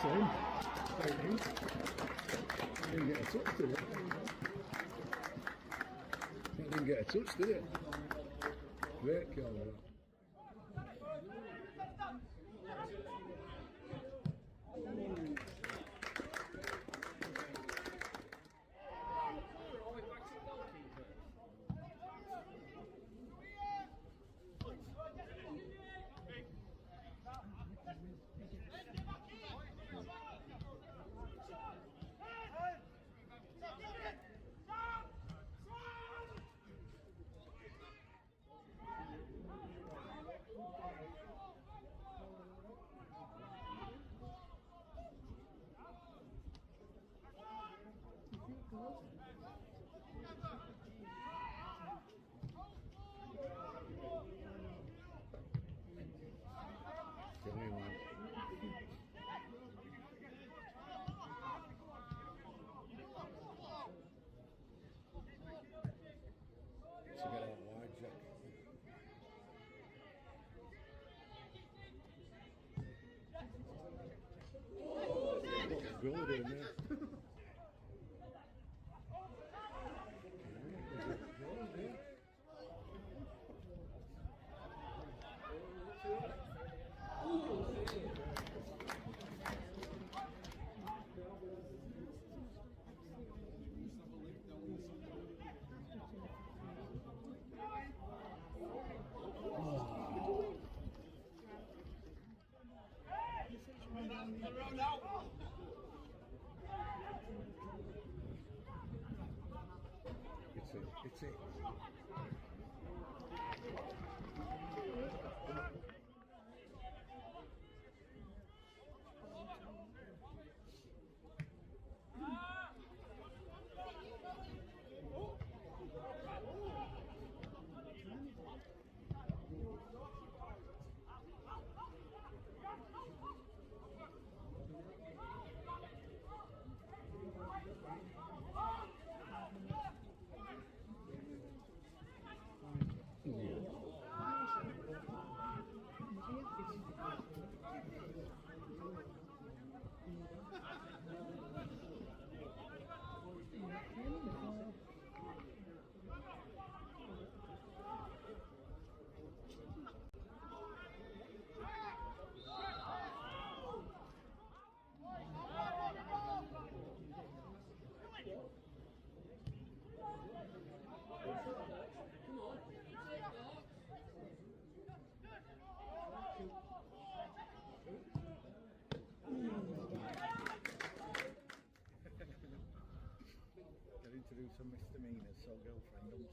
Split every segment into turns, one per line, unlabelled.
Same. Didn't get a touch, did it? That didn't get a touch, did it? Great kill, that. To get out wide, Jack. What's good in there? It's it. Getting to do some misdemeanors, so girlfriend, don't you?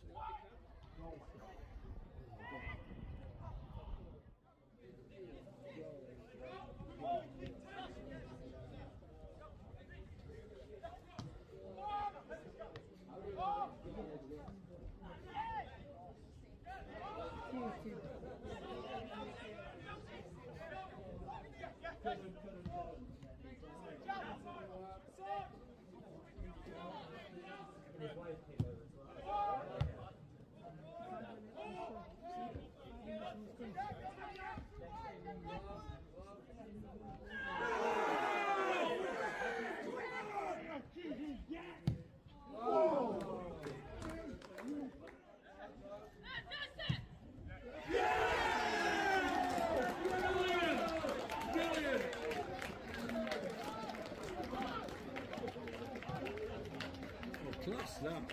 Class that.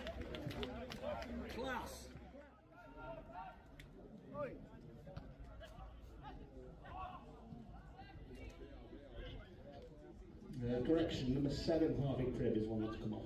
Class.
Correction, number 7, Harvey Cribb is one that's come off.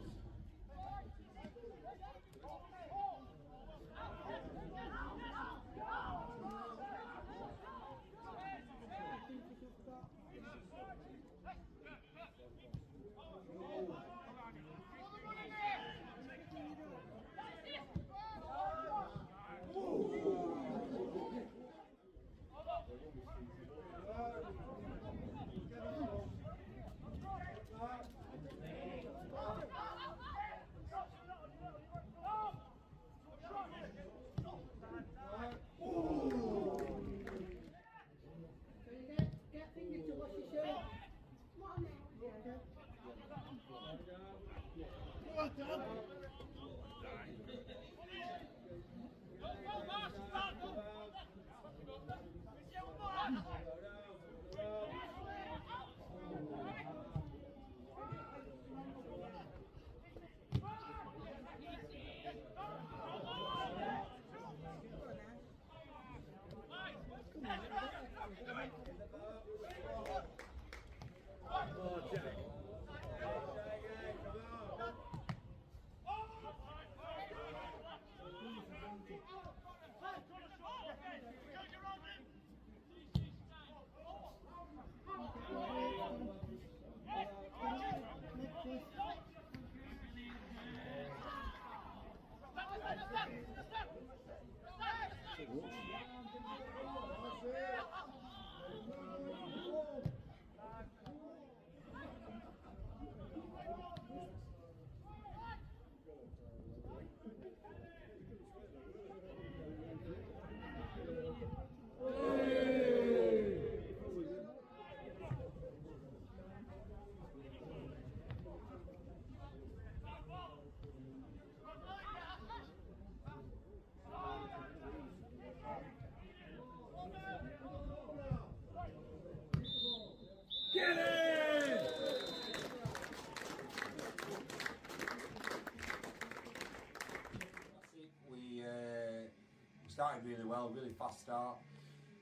well, really fast start.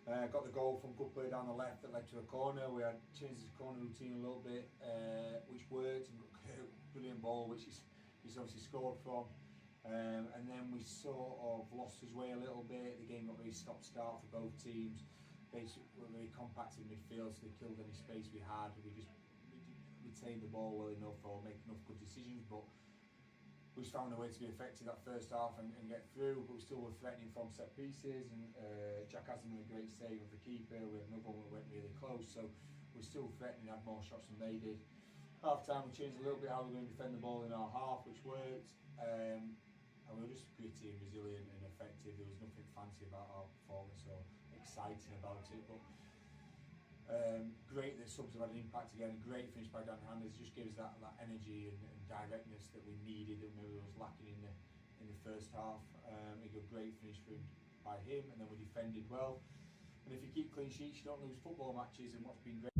Got the goal from good play down the left that led to a corner. We had changed his corner routine a little bit, which worked, and got a brilliant ball, which he's obviously scored from. And then we sort of lost his way a little bit. The game got very stop-start for both teams. Basically, we were very compact in midfield, so they killed any space we had. We retained the ball well enough or make enough good decisions, but we just found a way to be effective that first half and get through. But we still were threatening from set pieces, and Jack Haslam with a great save of the keeper. We had another one that went really close, so we're still threatening, had more shots than they did. Half time we changed a little bit how we were going to defend the ball in our half, which worked. And we were just gritty and resilient and effective. There was nothing fancy about our performance or exciting about it, but great that subs have had an impact again. A great finish by Dan Handers, just gives that energy and directness that we needed and maybe was lacking in the first half. A great finish by him, and then we defended well. And if you keep clean sheets, you don't lose football matches, and what's been great.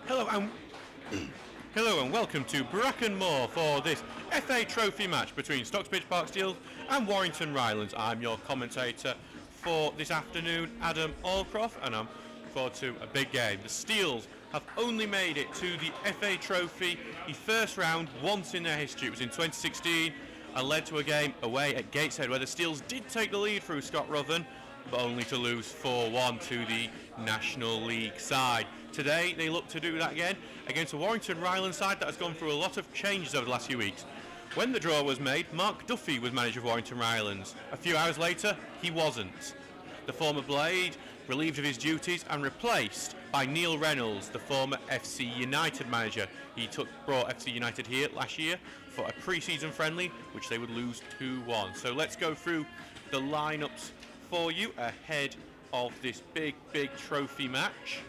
Hello and welcome to Bracken Moor for this FA Trophy match between Stocksbridge Park Steels and Warrington Rylands. I'm your commentator for this afternoon, Adam Allcroft, and I'm forward to a big game. The Steels have only made it to the FA Trophy, the first round, once in their history. It was in 2016 and led to a game away at Gateshead where the Steels did take the lead through Scott Ruthven, but only to lose 4-1 to the National League side. Today they look to do that again against a Warrington Rylands side that has gone through a lot of changes over the last few weeks. When the draw was made, Mark Duffy was manager of Warrington Rylands. A few hours later, he wasn't. The former Blade relieved of his duties and replaced by Neil Reynolds, the former FC United manager. He brought FC United here last year for a pre-season friendly, which they would lose 2-1. So let's go through the lineups for you ahead of this big trophy match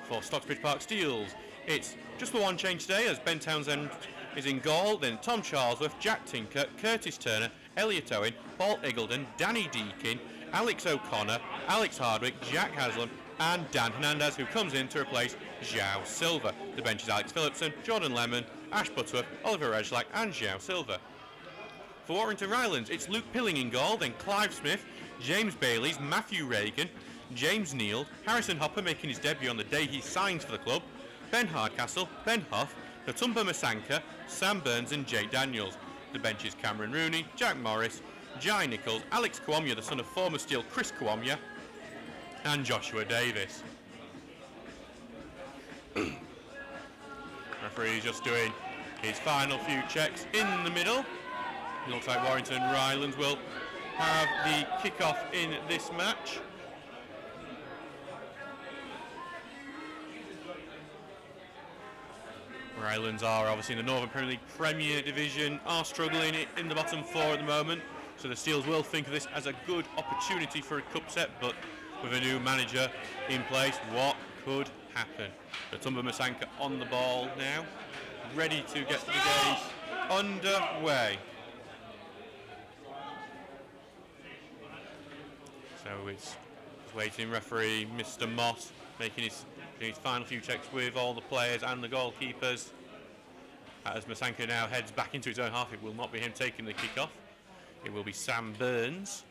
for Stocksbridge Park Steels. It's just the one change today as Ben Townsend is in goal, then Tom Charlesworth, Jack Tinker, Curtis Turner, Elliot Owen, Paul Eagledon, Danny Deakin, Alex O'Connor, Alex Hardwick, Jack Haslam and Dan Hernandez, who comes in to replace João Silva. The bench is Alex Phillipson, Jordan Lemon, Ash Butterworth, Oliver Regelak and João Silva. For Warrington Rylands, it's Luke Pilling in goal, then Clive Smith, James Bayliss, Matthew Reagan, James Neal, Harrison Hopper making his debut on the day he signs for the club, Ben Hardcastle, Ben Huff, Natumba Masanka, Sam Burns and Jay Daniels. The bench is Cameron Rooney, Jack Morris, Jai Nichols, Alex Kwamya, the son of former Steel Chris Kwamya, and Joshua Davis. Referee is just doing his final few checks in the middle. It looks like Warrington Rylands will have the kick-off in this match. Rylands are obviously in the Northern Premier League Premier Division, are struggling in the bottom four at the moment, so the Steels will think of this as a good opportunity for a cup set, but with a new manager in place, what could happen? Natumba Masanka on the ball now, ready to get the game underway. So it's waiting referee Mr. Moss making his final few checks with all the players and the goalkeepers. As Masanka now heads back into his own half, it will not be him taking the kick-off. It will be Sam Burns.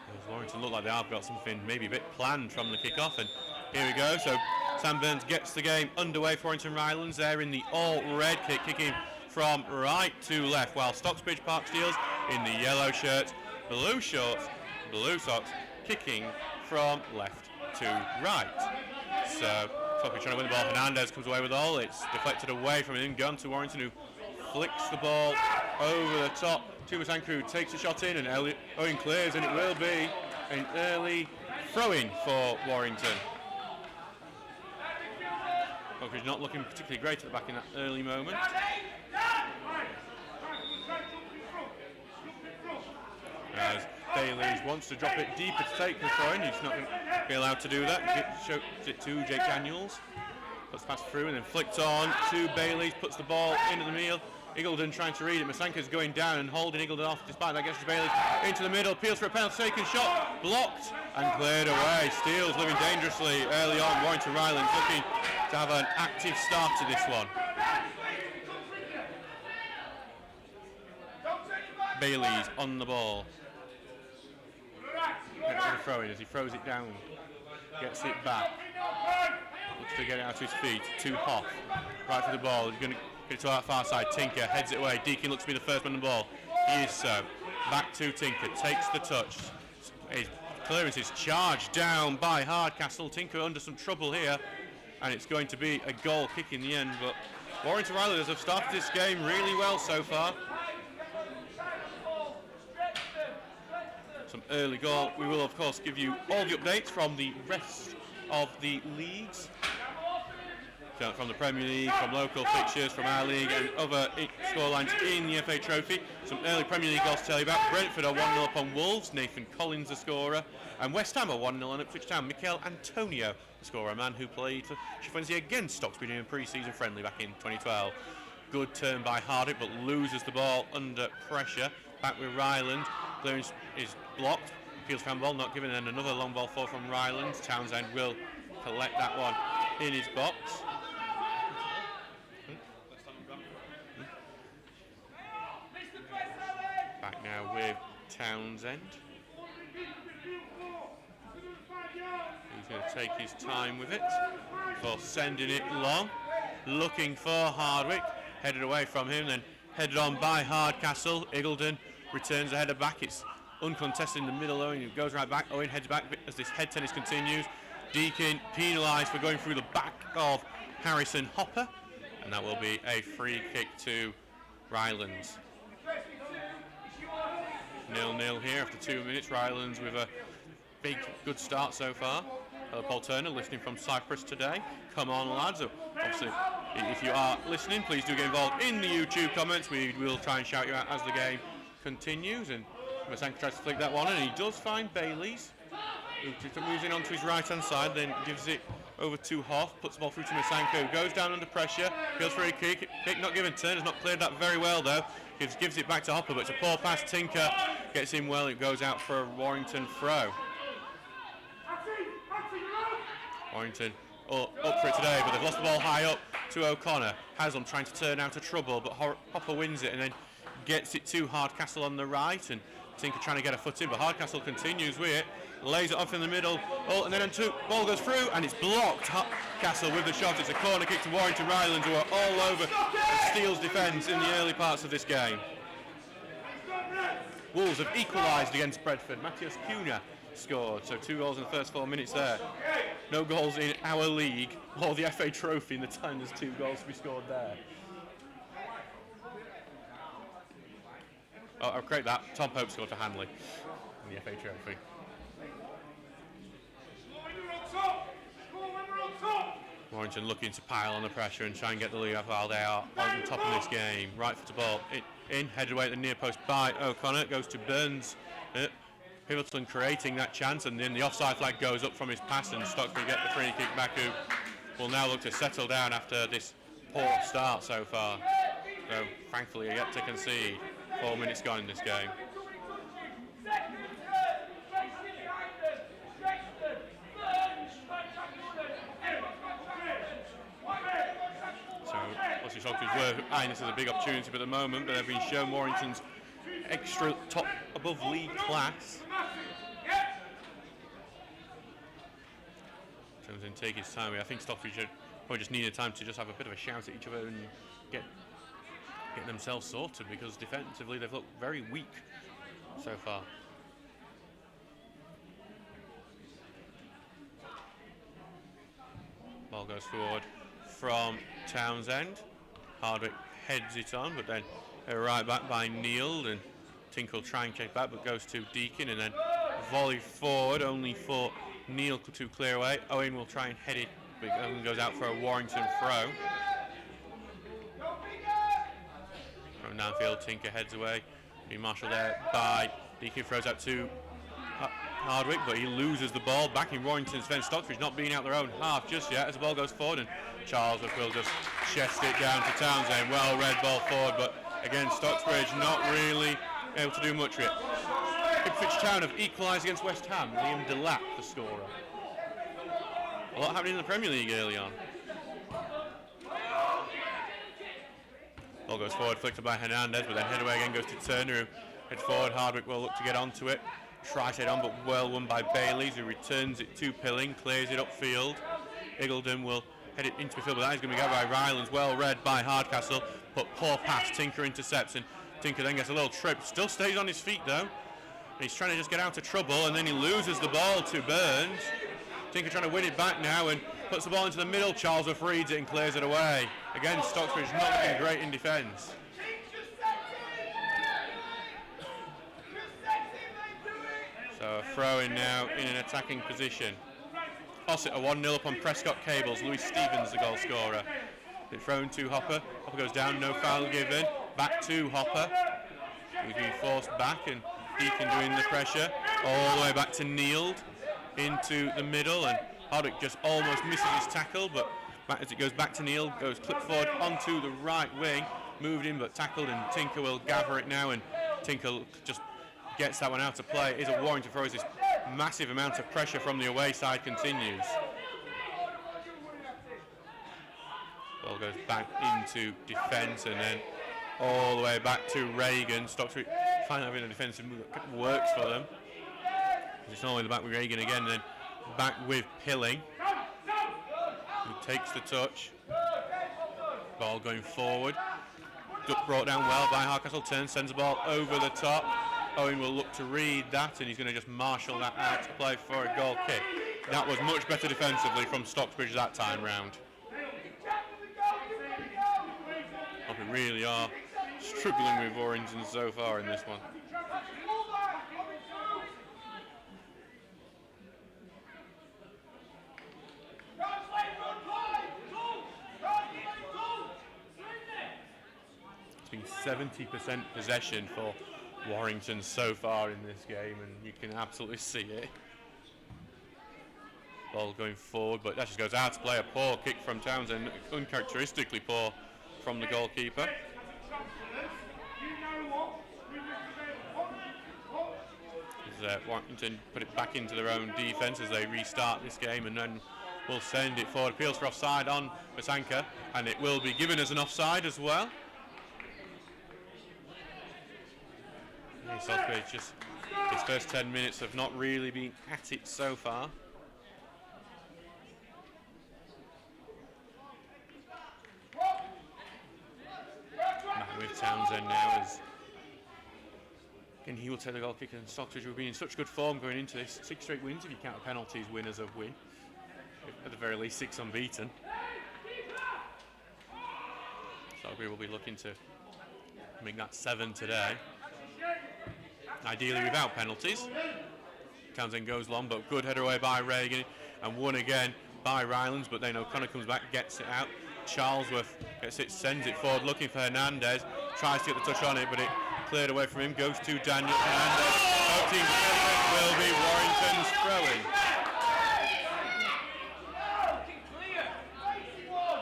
Does Warrington look like they have got something maybe a bit planned from the kick-off? And here we go. So Sam Burns gets the game underway for Warrington Rylands. They're in the all-red kit, kicking from right to left, while Stocksbridge Park Steels in the yellow shirts, blue shorts, blue socks, kicking from left to right. So Stocksbridge trying to win the ball. Hernandez comes away with the all. It's deflected away from him, gone to Warrington, who flicks the ball over the top to Masanka, who takes a shot in, and Owen clears, and it will be an early throw-in for Warrington. Stocksbridge not looking particularly great at the back in that early moment. As Bayliss wants to drop it deeper to take the throw-in, he's not going to be allowed to do that. Shows it to Jake Daniels. Puts pass through and then flicked on to Bayliss, puts the ball into the middle. Eagledon trying to read it. Masanka's going down and holding Eagledon off. Despite that, gets to Bayliss into the middle, peels for a penalty taken shot, blocked and cleared away. Steels living dangerously early on. Warrington Rylands looking to have an active start to this one. Bayliss on the ball. Gets the throw in as he throws it down. Gets it back. Looks to get it out to his feet. To Hoff. Right for the ball. He's going to get it to our far side. Tinker heads it away. Deakin looks to be the first man on the ball. He is so. Back to Tinker. Takes the touch. His clearance is charged down by Hardcastle. Tinker under some trouble here. And it's going to be a goal kick in the end. But Warrington Rylands have started this game really well so far. Some early goal. We will of course give you all the updates from the rest of the leagues, so from the Premier League, from local fixtures, from our league and other scorelines in the FA Trophy. Some early Premier League goals to tell you about. Brentford are 1-0 upon Wolves, Nathan Collins the scorer, and West Ham are 1-0 on Ipswich Town, Mikel Antonio the scorer, a man who played for Sheffield against Stocksbridge in a pre-season friendly back in 2012. Good turn by Hardwick, but loses the ball under pressure. Back with Ryland. Clearance is blocked Fields handball, not given, and another long ball forward from Rylands. Townsend will collect that one in his box. Back now with Townsend. He's going to take his time with it before sending it long. Looking for Hardwick. Headed away from him, then headed on by Hardcastle. Iggulden returns the header back. It's uncontested in the middle. Owen goes right back. Owen heads back as this head tennis continues. Deakin penalised for going through the back of Harrison Hopper. And that will be a free kick to Rylands. 0-0 here after 2 minutes. Rylands with a big, good start so far. Paul Turner listening from Cyprus today. Come on, lads. Obviously, if you are listening, please do get involved in the YouTube comments. We will try and shout you out as the game continues. And Masanko tries to flick that one, and he does find Bailey's, who moves in onto his right-hand side, then gives it over to Hoff, puts the ball through to Masanko, goes down under pressure, goes for a kick not given. Turner's not cleared that very well, though. Gives it back to Hopper, but it's a poor pass. Tinker gets in well. It goes out for a Warrington throw. Warrington up for it today, but they've lost the ball high up to O'Connor. Haslam trying to turn out of trouble, but Hopper wins it and then gets it to Hardcastle on the right, and Tinker trying to get a foot in, but Hardcastle continues with it, lays it off in the middle, and then ball goes through, and it's blocked. Hardcastle with the shot. It's a corner kick to Warrington Rylands, who are all over Steele's defence in the early parts of this game. Wolves have equalised against Bradford. Matthias Cunha scored, so 2 goals in the first 4 minutes there. No goals in our league or the FA Trophy in the time there's 2 goals to be scored there. Oh, I'll create that. Tom Pope scored for Hanley in the FA Trophy. Warrington looking to pile on the pressure and try and get the lead while they are on top of this game. Right foot to ball in, headed away at the near post by O'Connor. It goes to Burns. Pivotal creating that chance, and then the offside flag goes up from his pass, and Stocksbridge get the free kick back, who will now look to settle down after this poor start so far. So thankfully yet to concede. 4 minutes gone in this game. So obviously Stocksbridge were eyeing this as a big opportunity at the moment, but they've been shown Warrington's extra top above league class. And take his time. I think Stocksbridge probably just needed time to just have a bit of a shout at each other and get themselves sorted, because defensively they've looked very weak so far. Ball goes forward from Townsend. Hardwick heads it on, but then right back by Neil, and Tinker will try and kick back, but goes to Deakin, and then volley forward only for Neil to clear away. Owen will try and head it, but Owen goes out for a Warrington throw. From downfield, Tinker heads away. Being marshalled there by Deakin, throws out to Hardwick, but he loses the ball back in Warrington's fence. Stocksbridge not being out their own half just yet as the ball goes forward, and Charles will just chest it down to Townsend. Well read ball forward, but again Stocksbridge not really able to do much with it. Ipswich Town have equalised against West Ham. Liam Delap, the scorer. A lot happening in the Premier League early on. Ball goes forward, flicked by Hernandez, but then head away again goes to Turner, who heads forward. Hardwick will look to get onto it. Tries it on, but well won by Bailey's, who returns it to Pilling, clears it upfield. Iggulden will head it into midfield, but that is going to be got by Rylands. Well read by Hardcastle, but poor pass. Tinker intercepts, and Tinker then gets a little trip. Still stays on his feet though. He's trying to just get out of trouble, and then he loses the ball to Burns. Tinker trying to win it back now and puts the ball into the middle. Charlesworth reads it and clears it away. Again, Stocksbridge not looking great in defence. So a throw in now in an attacking position. Ossett a 1-0 up on Prescott Cables. Louis Stevens the goal scorer. It's thrown to Hopper. Hopper goes down, no foul given. Back to Hopper. He's being forced back, and Deakin doing the pressure. All the way back to Neild into the middle, and Hardwick just almost misses his tackle, but as it goes back to Neild, goes clipped forward onto the right wing, moved in but tackled, and Tinker will gather it now, and Tinker just gets that one out of play. Is a Warrington throw as this massive amount of pressure from the away side continues. Ball goes back into defence and then all the way back to Reagan. Stocksbridge finally having a defensive move that works for them. It's all the way back with Reagan again, and then back with Pilling, who takes the touch. Ball going forward. Duck brought down well by Hardcastle, turns, sends the ball over the top. Owen will look to read that, and he's going to just marshal that out to play for a goal kick. That was much better defensively from Stocksbridge that time round. We really are struggling with Warrington so far in this one. It's been 70% possession for Warrington so far in this game, and you can absolutely see it. Ball going forward, but that just goes out to play. A poor kick from Townsend, uncharacteristically poor from the goalkeeper. Warrington put it back into their own defence as they restart this game, and then will send it forward. Appeals for offside on Masanka, and it will be given as an offside as well. Stocksbridge, just his first 10 minutes have not really been at it so far. With Townsend now, as and he will take the goal kick, and Stocksbridge will be in such good form going into this. 6 straight wins if you count the penalties, winners of win. At the very least 6 unbeaten. Stocksbridge will be looking to make that 7 today. Ideally without penalties. Townsend goes long, but good header away by Reagan, and won again by Rylands, but then O'Connor comes back, gets it out. Charlesworth gets it, sends it forward, looking for Hernandez, tries to get the touch on it, but it cleared away from him, goes to Daniel Hernandez. 14 will be Warrington's throw-in.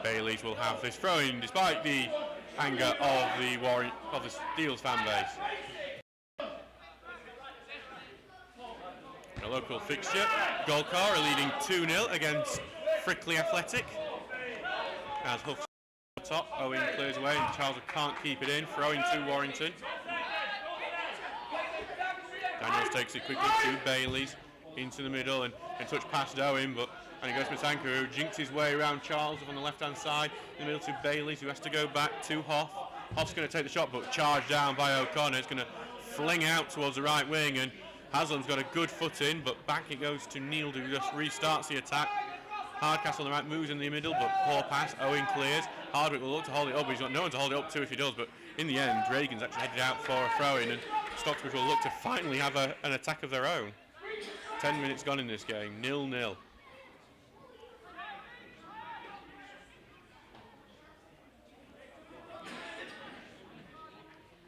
Baileys will have this throw-in despite the anger of the Steels fan base. A local fixture, Golcar are leading 2-0 against Frickley Athletic. As Huff's on top, Owen clears away and Charles can't keep it in, throwing to Warrington. Daniels takes it quickly to Baileys into the middle and touch past Owen, and it goes to Masanka, who jinks his way around Charles on the left hand side, in the middle to Baileys, who has to go back to Hoff. Hoff's going to take the shot, but charged down by O'Connor. It's going to fling out towards the right wing, and Haslam's got a good foot in, but back it goes to Neil, who just restarts the attack. Hardcastle on the right, moves in the middle, but poor pass. Owen clears. Hardwick will look to hold it up, but he's got no one to hold it up to if he does. But in the end, Reagan's actually headed out for a throw-in, and Stocksbridge will look to finally have an attack of their own. 10 minutes gone in this game, 0-0.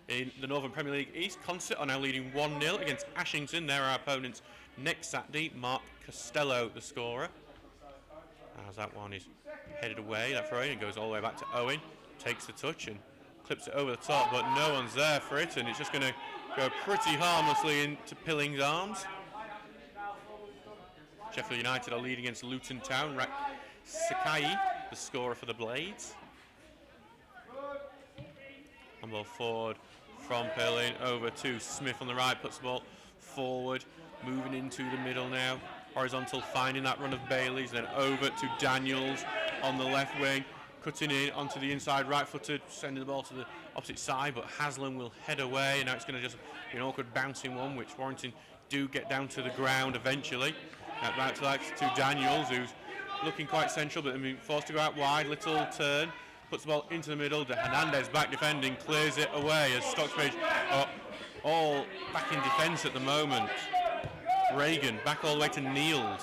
In the Northern Premier League East, Concert are now leading 1-0 against Ashington. They're our opponents next Saturday. Mark Costello, the scorer. As that one is headed away, that throw-in, goes all the way back to Owen, takes the touch and clips it over the top, but no one's there for it, and it's just going to go pretty harmlessly into Pilling's arms. Sheffield United are leading against Luton Town. Sakai, the scorer for the Blades. And ball forward from Pilling over to Smith on the right, puts the ball forward, moving into the middle now. Horizontal, finding that run of Baileys, then over to Daniels on the left wing, cutting in onto the inside, right-footed, sending the ball to the opposite side, but Haslam will head away, and now it's going to just be an awkward bouncing one, which Warrington do get down to the ground eventually. Back to Daniels, who's looking quite central, but being forced to go out wide, little turn, puts the ball into the middle, Hernandez back defending, clears it away as Stocksbridge are all back in defence at the moment. Reagan back all the way to Nield.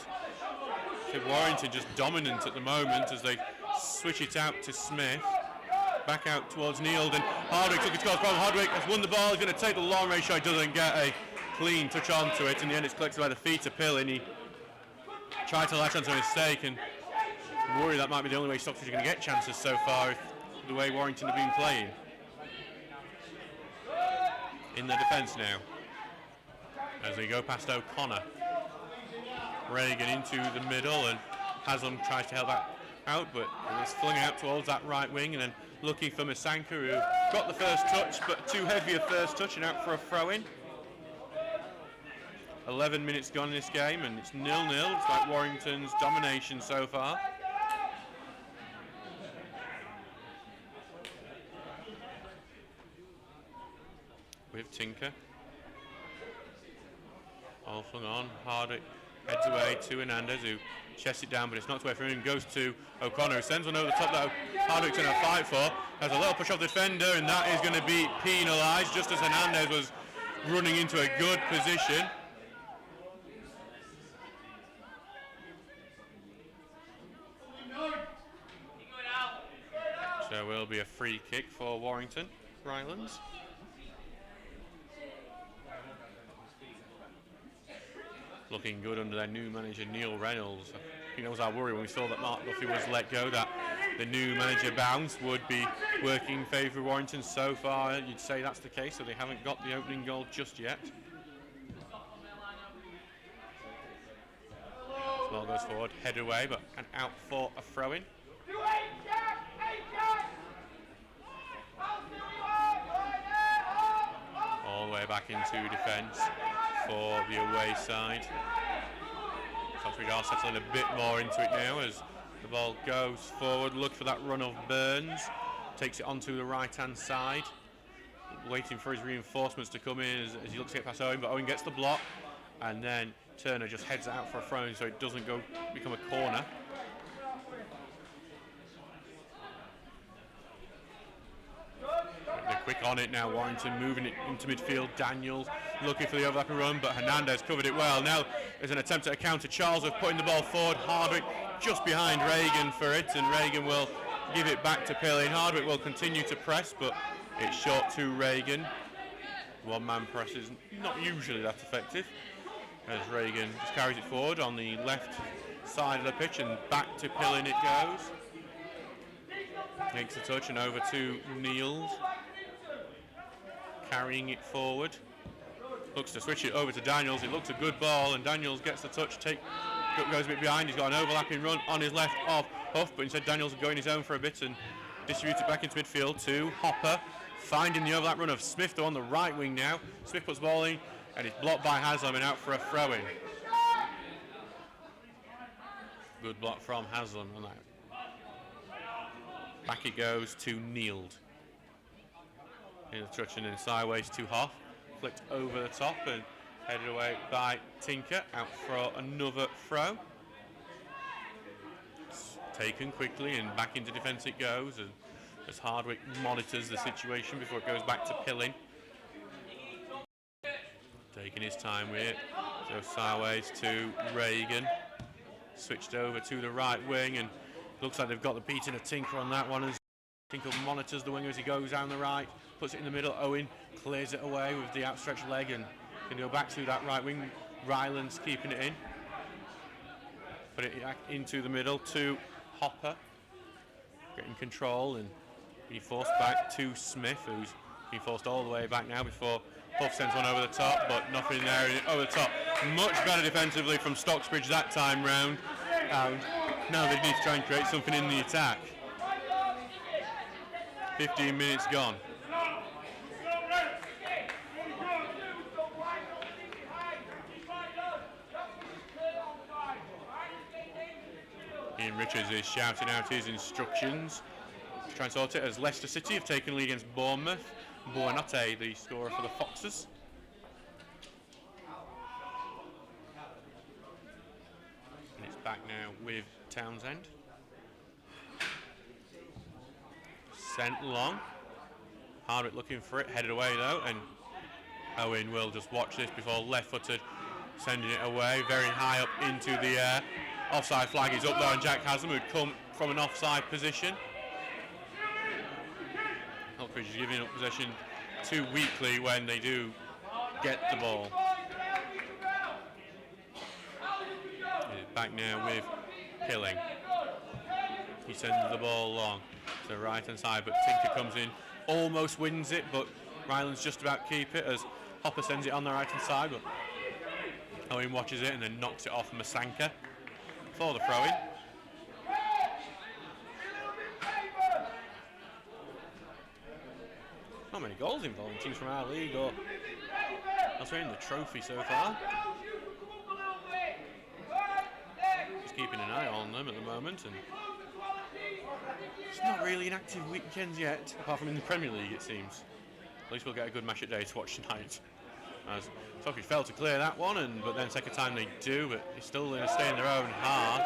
So Warrington just dominant at the moment as they switch it out to Smith. Back out towards Nield, and Hardwick took his goal from Hardwick, has won the ball, he's going to take the long range shot, he doesn't get a clean touch onto it. In the end it's collected by the feet of Pill, and he tried to latch onto a mistake, and worry that might be the only way Stocksbridge are going to get chances so far, the way Warrington have been playing. In the defence now. as they go past O'Connor. Reagan into the middle, and Haslam tries to help that out, but it's flung out towards that right wing, and then looking for Masanka, who got the first touch, but too heavy a first touch, and out for a throw-in. 11 minutes gone in this game, and it's 0-0. It's like Warrington's domination so far. With Tinker. All flung on. Hardwick heads away to Hernandez, who chests it down, but it's knocked away from him. Goes to O'Connor, who sends one over the top that Hardwick's going to fight for. Has a little push off the defender, and that is going to be penalised, just as Hernandez was running into a good position. So will be a free kick for Warrington Rylands. Looking good under their new manager Neil Reynolds. He knows our worry when we saw that Mark Duffy was let go, that the new manager Bounce would be working in favour of Warrington. So far you'd say that's the case, so they haven't got the opening goal just yet. Ball goes forward, head away, but and out for a throw-in. All the way back into defence for the away side. Stocksbridge are settling a bit more into it now as the ball goes forward. Look for that run of Burns. Takes it onto the right-hand side. Waiting for his reinforcements to come in as he looks to get past Owen, but Owen gets the block, and then Turner just heads it out for a throw-in so it doesn't become a corner. They're quick on it now, Warrington moving it into midfield. Daniels looking for the overlapping run, but Hernandez covered it well. Now there's an attempt at a counter. Charles is putting the ball forward. Hardwick just behind Reagan for it, and Reagan will give it back to Pilling. Hardwick will continue to press, but it's short to Reagan. One-man press is not usually that effective, as Reagan just carries it forward on the left side of the pitch, and back to Pilling it goes. Makes a touch and over to Niels, carrying it forward. Looks to switch it over to Daniels. It looks a good ball, and Daniels gets the touch, goes a bit behind. He's got an overlapping run on his left of Huff, but instead Daniels will go in his own for a bit and distribute it back into midfield to Hopper, finding the overlap run of Smith, though on the right wing now. Smith puts the ball in, and it's blocked by Haslam and out for a throw-in. Good block from Haslam on that. Back it goes to Nield. In the touch and then sideways to Hoff. Flicked over the top and headed away by Tinker. Out for another throw. It's taken quickly and back into defence it goes, and as Hardwick monitors the situation before it goes back to Pilling. Taking his time with it. So sideways to Reagan. Switched over to the right wing, and looks like they've got the beating of Tinker on that one, as Tinker monitors the winger as he goes down the right, puts it in the middle. Owen clears it away with the outstretched leg and can go back to that right wing. Rylands keeping it in. Put it into the middle to Hopper. Getting control and being forced back to Smith, who's being forced all the way back now before Huff sends one over the top, but nothing there over the top. Much better defensively from Stocksbridge that time round. And now they need to try and create something in the attack. 15 minutes gone. Ian Richards is shouting out his instructions to try and sort it, as Leicester City have taken lead against Bournemouth. Buonanotte, the scorer for the Foxes. And it's back now with Townsend. Sent long. Hardwick looking for it, headed away though, and Owen will just watch this before left-footed sending it away very high up into the air. Offside flag is up there, and Jack Haslam, who'd come from an offside position. Stocksbridge is giving up possession too weakly when they do get the ball. It's back now with Pilling. He sends the ball long to the right hand side, but Tinker comes in, almost wins it, but Rylands just about keep it as Hopper sends it on the right hand side, but Owen watches it and then knocks it off Masanka for the throw-in. Not many goals involving teams from our league or elsewhere in the trophy so far. Just keeping an eye on them at the moment, and it's not really an active weekend yet, apart from in the Premier League it seems. At least we'll get a good match at day to watch tonight. As Stockbridge failed to clear that one, but then second time they do, but it's still going to stay in their own half.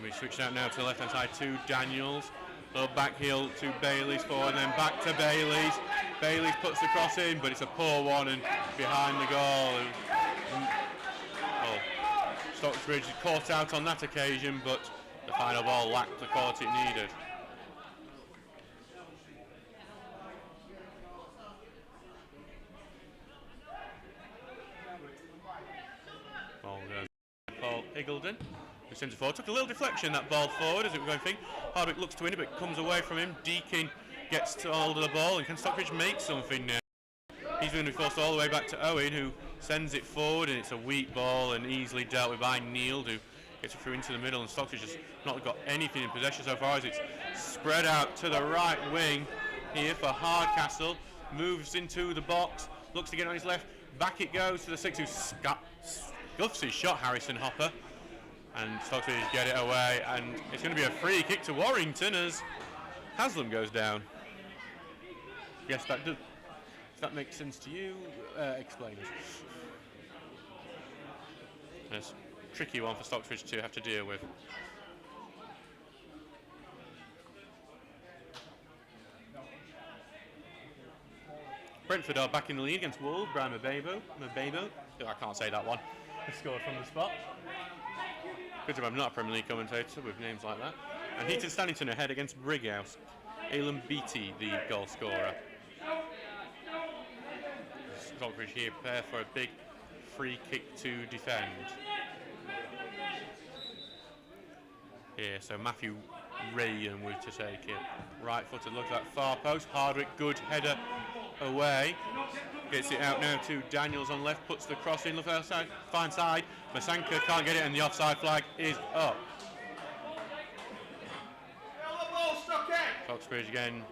We switched out now to the left hand side to Daniels. Little back heel to Bailey's forward, and then back to Bailey's. Bailey's puts the cross in, but it's a poor one and behind the goal. Stocksbridge caught out on that occasion, but the final ball lacked the quality it needed. Ball goes to Paul Iggulden. The centre forward took a little deflection, that ball forward as it was going thing. Hardwick looks to win it, but it comes away from him. Deakin gets to hold of the ball, and can Stockbridge make something now? He's going to be forced all the way back to Owen, who sends it forward, and it's a weak ball and easily dealt with by Neil, who gets it through into the middle, and Stockbridge just not got anything in possession so far as it's spread out to the right wing here for Hardcastle. Moves into the box, looks to get on his left, back it goes to the six, who scuffs his shot, Harrison Hopper. And Stockbridge get it away, and it's going to be a free kick to Warrington as Haslam goes down. Yes, that does. If that makes sense to you, explain it. It's a tricky one for Stocksbridge to have to deal with. Brentford are back in the lead against Wolves. Brian Mabebo. I can't say that one. He scored from the spot. Good job I'm not a Premier League commentator with names like that. And Heaton Stannington ahead against Brighouse. Ailan Beattie, the goal scorer. Stockbridge here prepare for a big free kick to defend. Here, so Matthew Rayan with to take it. Right footed, look at that far post. Hardwick, good header away. Gets it out now to Daniels on left, puts the cross in, look outside, fine side. Masanka can't get it, and the offside flag is up. Stocksbridge again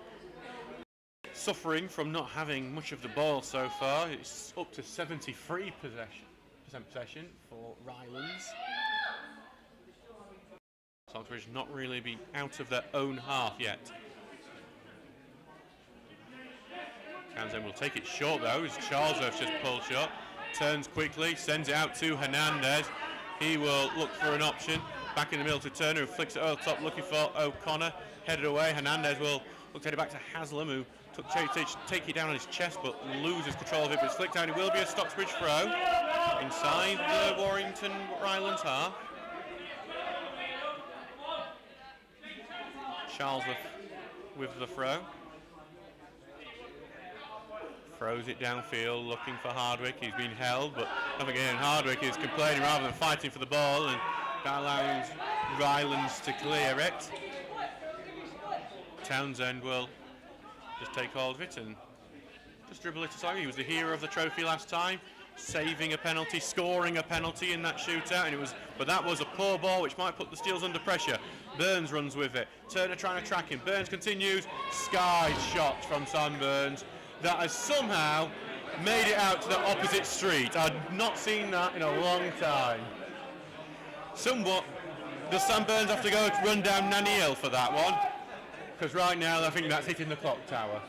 suffering from not having much of the ball so far. It's up to 73% possession for Rylands. Stocksbridge not really been out of their own half yet. Townsend will take it short though, as Charlesworth just pulled short. Turns quickly, sends it out to Hernandez. He will look for an option. Back in the middle to Turner, who flicks it over the top, looking for O'Connor. Headed away, Hernandez will look to head it back to Haslam, who take it down on his chest, but loses control of it. But it's flicked down. It will be a Stocksbridge throw inside the Warrington Rylands half. Charlesworth with the throw. Throws it downfield, looking for Hardwick. He's been held, but nothing again. Hardwick is complaining rather than fighting for the ball, and that allows Rylands to clear it. Townsend will just take hold of it and just dribble it aside. He was the hero of the trophy last time, saving a penalty, scoring a penalty in that shootout, and but that was a poor ball which might put the Steels under pressure. Burns runs with it. Turner trying to track him. Burns continues. Sky shot from Sam Burns that has somehow made it out to the opposite street. I've not seen that in a long time. Somewhat, does Sam Burns have to go run down Nanny Hill for that one? Because right now I think that's hitting the clock tower.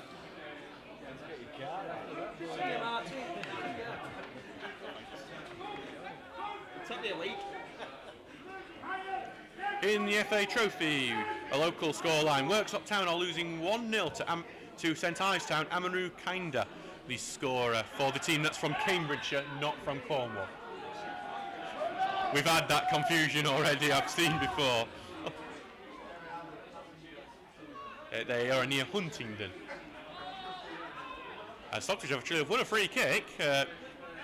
In the FA Trophy, a local scoreline. Worksop Town are losing 1-0 to St Ives Town. Amanu Kinda, the scorer for the team that's from Cambridgeshire, not from Cornwall. We've had that confusion already, I've seen before. They are near Huntingdon. Stockbridge have won a free kick,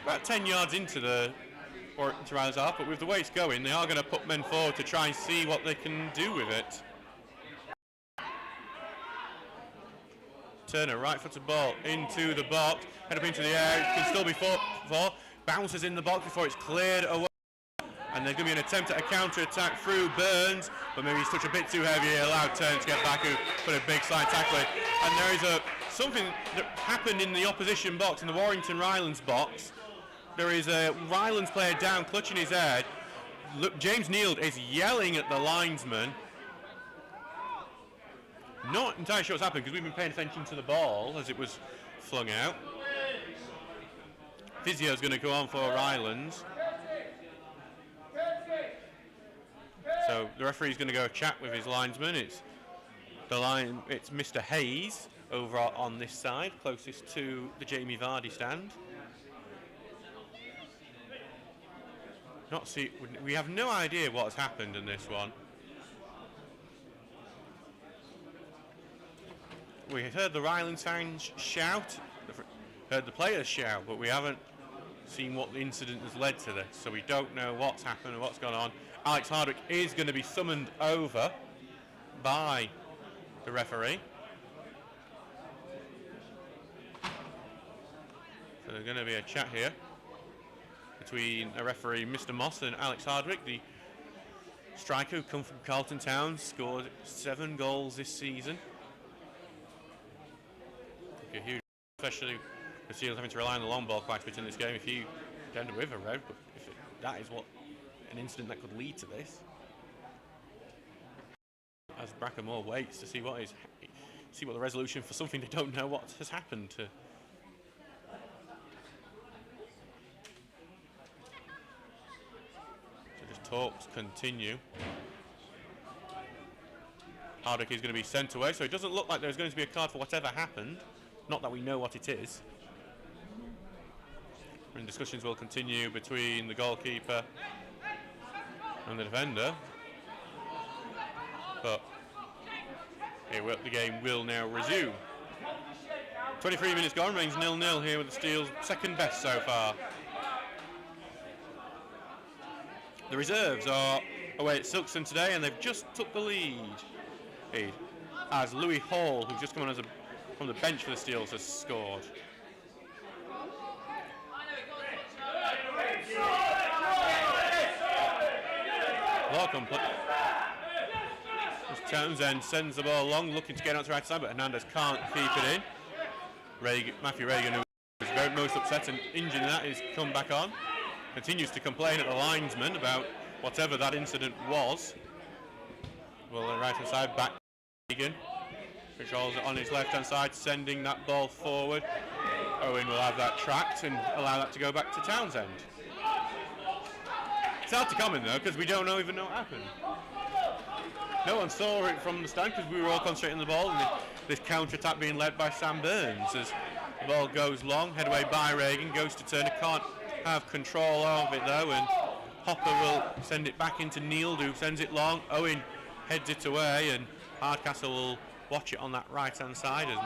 about 10 yards into the Warrington Rylands half, but with the way it's going, they are going to put men forward to try and see what they can do with it. Turner, right footed ball into the box, head up into the air, can still be fought for. bounces in the box before it's cleared away. And there's going to be an attempt at a counter-attack through Burns, but maybe he's touched a bit too heavy. He allowed Turner to get back, who put a big slide tackle in. And there is something that happened in the opposition box, in the Warrington Rylands box. There is a Rylands player down, clutching his head. Look, James Neild is yelling at the linesman. Not entirely sure what's happened, because we've been paying attention to the ball as it was flung out. Physio's going to go on for Rylands. So the referee's going to go chat with his linesman. It's Mr. Hayes over on this side, closest to the Jamie Vardy stand. We have no idea what has happened in this one. We heard the Rylands fans shout, heard the players shout, but we haven't seen what the incident has led to this, so we don't know what's happened and what's gone on. Alex Hardwick is going to be summoned over by the referee. So there's going to be a chat here between a referee, Mr. Moss, and Alex Hardwick, the striker who come from Carlton Town, scored 7 goals this season. Especially the Seals having to rely on the long ball quite a bit in this game. If you end up with a red, but that is what an incident that could lead to this. As Brackenmore waits to see what the resolution for something they don't know what has happened to. So just talks continue. Hardwick is going to be sent away, so it doesn't look like there's going to be a card for whatever happened. Not that we know what it is. And discussions will continue between the goalkeeper and the defender. But the game will now resume. 23 minutes gone, remains 0-0 here with the Steel's second best so far. The reserves are away at Silkstone today, and they've just took the lead. As Louis Hall, who's just come on from the bench for the Steels, has scored. Townsend sends the ball along, looking to get out to the right side, but Hernandez can't keep it in. Matthew Reagan, who is most upset and injured in that, is come back on. Continues to complain at the linesman about whatever that incident was. Well, on the right hand side, back Reagan. Controls it on his left hand side, sending that ball forward. Owen will have that tracked and allow that to go back to Townsend. It's hard to comment though, because we don't even know what happened. No one saw it from the stand because we were all concentrating on the ball, and this counter-attack being led by Sam Burns as the ball goes long, head away by Reagan, goes to Turner, can't have control of it though, and Hopper will send it back into Neild, who sends it long. Owen heads it away, and Hardcastle will watch it on that right-hand side and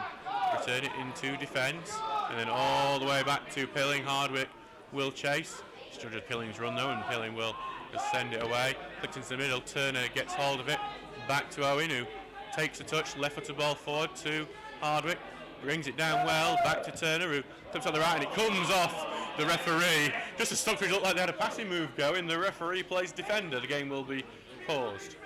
return it into defence, and then all the way back to Pilling. Hardwick will chase. It's judged Pilling's run though, and Pilling will just send it away. Flicked into the middle, Turner gets hold of it. Back to Owen, who takes a touch, left-footed ball forward to Hardwick, brings it down well, back to Turner, who comes on the right, and it comes off the referee. Just as Stocksbridge looked like they had a passing move going, the referee plays defender. The game will be paused.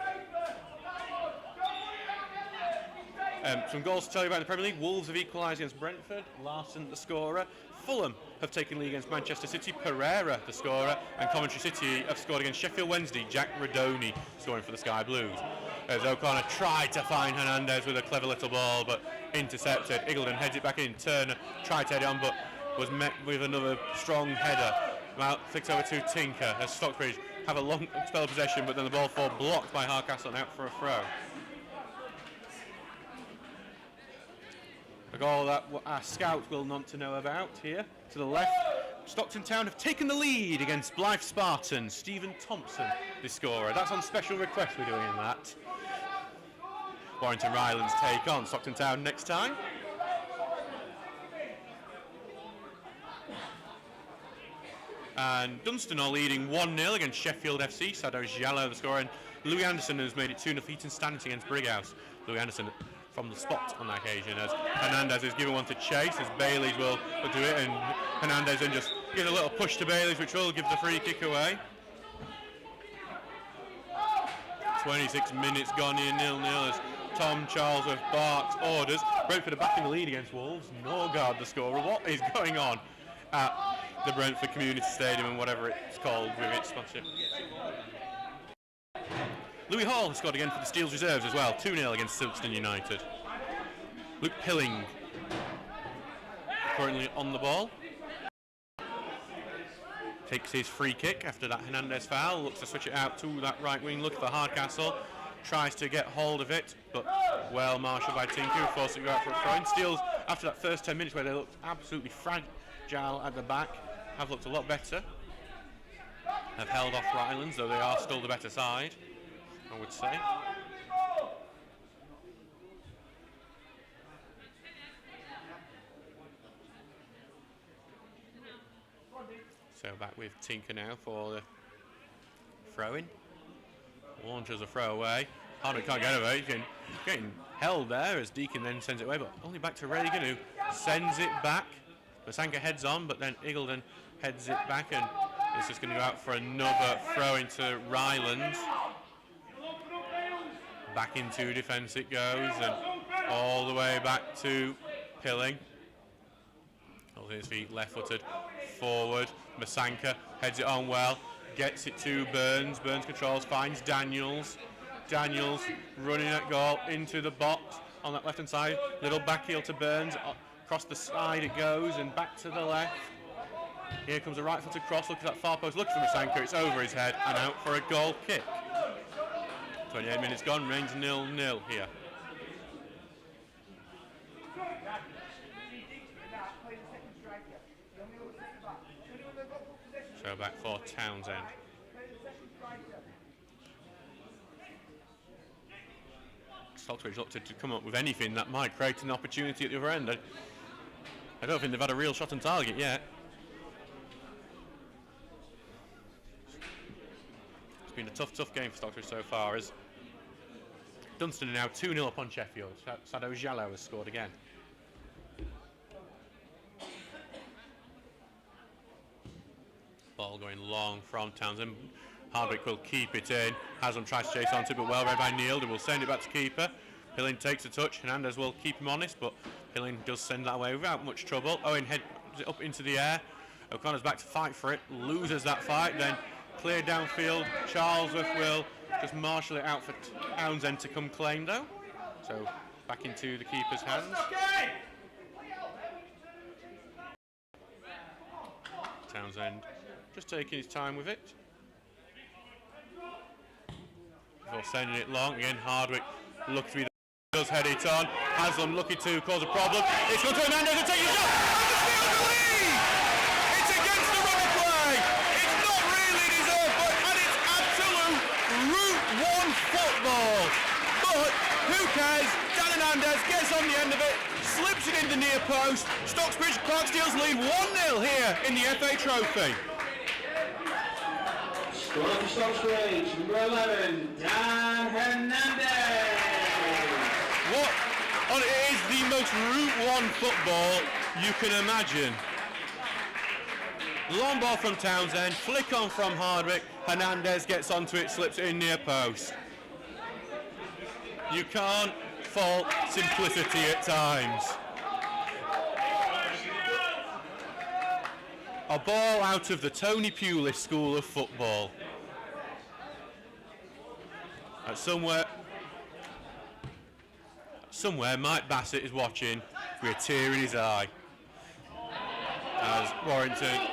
Some goals to tell you about in the Premier League. Wolves have equalised against Brentford, Larson the scorer. Fulham have taken lead against Manchester City, Pereira the scorer, and Coventry City have scored against Sheffield Wednesday, Jack Radoni scoring for the Sky Blues. As O'Connor tried to find Hernandez with a clever little ball, but intercepted. Iggulden heads it back in. Turner tried to head it on, but was met with another strong header. Flicks over to Tinker as Stocksbridge have a long spell of possession, but then the ball fall blocked by Hardcastle and out for a throw. A goal that our scouts will want to know about here. To the left, Stockton Town have taken the lead against Blythe Spartans. Stephen Thompson, the scorer. That's on special request we're doing that. Warrington Rylands take on Stockton Town next time. And Dunstan are leading 1-0 against Sheffield FC. Sado Jallo, the scorer, and Louis Anderson has made it 2-0 Eton Standard against Brighouse. Louis Anderson from the spot on that occasion, as Hernandez is given one to chase, as Baileys will do it, and Hernandez then just Give a little push to Bailey's, which will give the free kick away. 26 minutes gone here, 0-0 as Tom Charlesworth barks orders. Brentford are back in the lead against Wolves. Norgard the scorer. What is going on at the Brentford Community Stadium and whatever it's called with its sponsorship? Louis Hall has scored again for the Steels reserves as well. 2-0 against Silkstone United. Luke Pilling currently on the ball. Takes his free kick after that Hernandez foul. Looks to switch it out to that right wing. Look for Hardcastle. Tries to get hold of it, but well marshalled by Tinker, forced it to go out for a throw. Steels, after that first 10 minutes where they looked absolutely fragile at the back, have looked a lot better. Have held off Rylands, though they are still the better side, I would say. So back with Tinker now for the throw-in. Launches a throw away. Hardwick can't get away. He's getting held there as Deacon then sends it away, but only back to Reagan, who sends it back. Masanka heads on, but then Eagledon heads it back, and it's just going to go out for another throw into Rylands. Back into defence it goes, and all the way back to Pilling. Holds his feet left-footed forward. Masanka heads it on well. Gets it to Burns. Burns controls, finds Daniels. Daniels running at goal into the box on that left-hand side. Little back heel to Burns. Across the side it goes and back to the left. Here comes a right-footed cross. Look at that far post. Look for Masanka. It's over his head and out for a goal kick. 28 minutes gone. Remains 0-0 here. So back for Townsend. Stocksbridge looked to come up with anything that might create an opportunity at the other end. I don't think they've had a real shot on target yet. It's been a tough game for Stocksbridge so far, as Dunstan are now 2-0 upon Sheffield. Sado Jallo has scored again. Ball going long from Townsend. Hardwick will keep it in. Haslam tries to chase onto it, but well read by Neil. They will send it back to keeper. Pilling takes a touch. Hernandez will keep him honest, but Pilling does send that away without much trouble. Owen heads it up into the air. O'Connor's back to fight for it. Loses that fight. Then cleared downfield. Charlesworth will just marshal it out for Townsend to come claim, though. So back into the keeper's hands. Townsend just taking his time with it. Before sending it long. Again, Hardwick looks to be does head it on. Haslam looking to cause a problem. It's going to Hernandez and take a shot. And the Steelers the lead! It's against the run of play. It's not really deserved, but and it's absolute Route 1 football. But who cares? Dan Hernandez gets on the end of it, slips it in the near post. Stocksbridge Park Steels lead 1-0 here in the FA Trophy.
Score for Stocksbridge, number 11, Dan Hernandez.
It is the most Route 1 football you can imagine. Long ball from Townsend, flick on from Hardwick. Hernandez gets onto it, slips it in near post. You can't fault simplicity at times. A ball out of the Tony Pulis School of Football. And somewhere Mike Bassett is watching with a tear in his eye as Warrington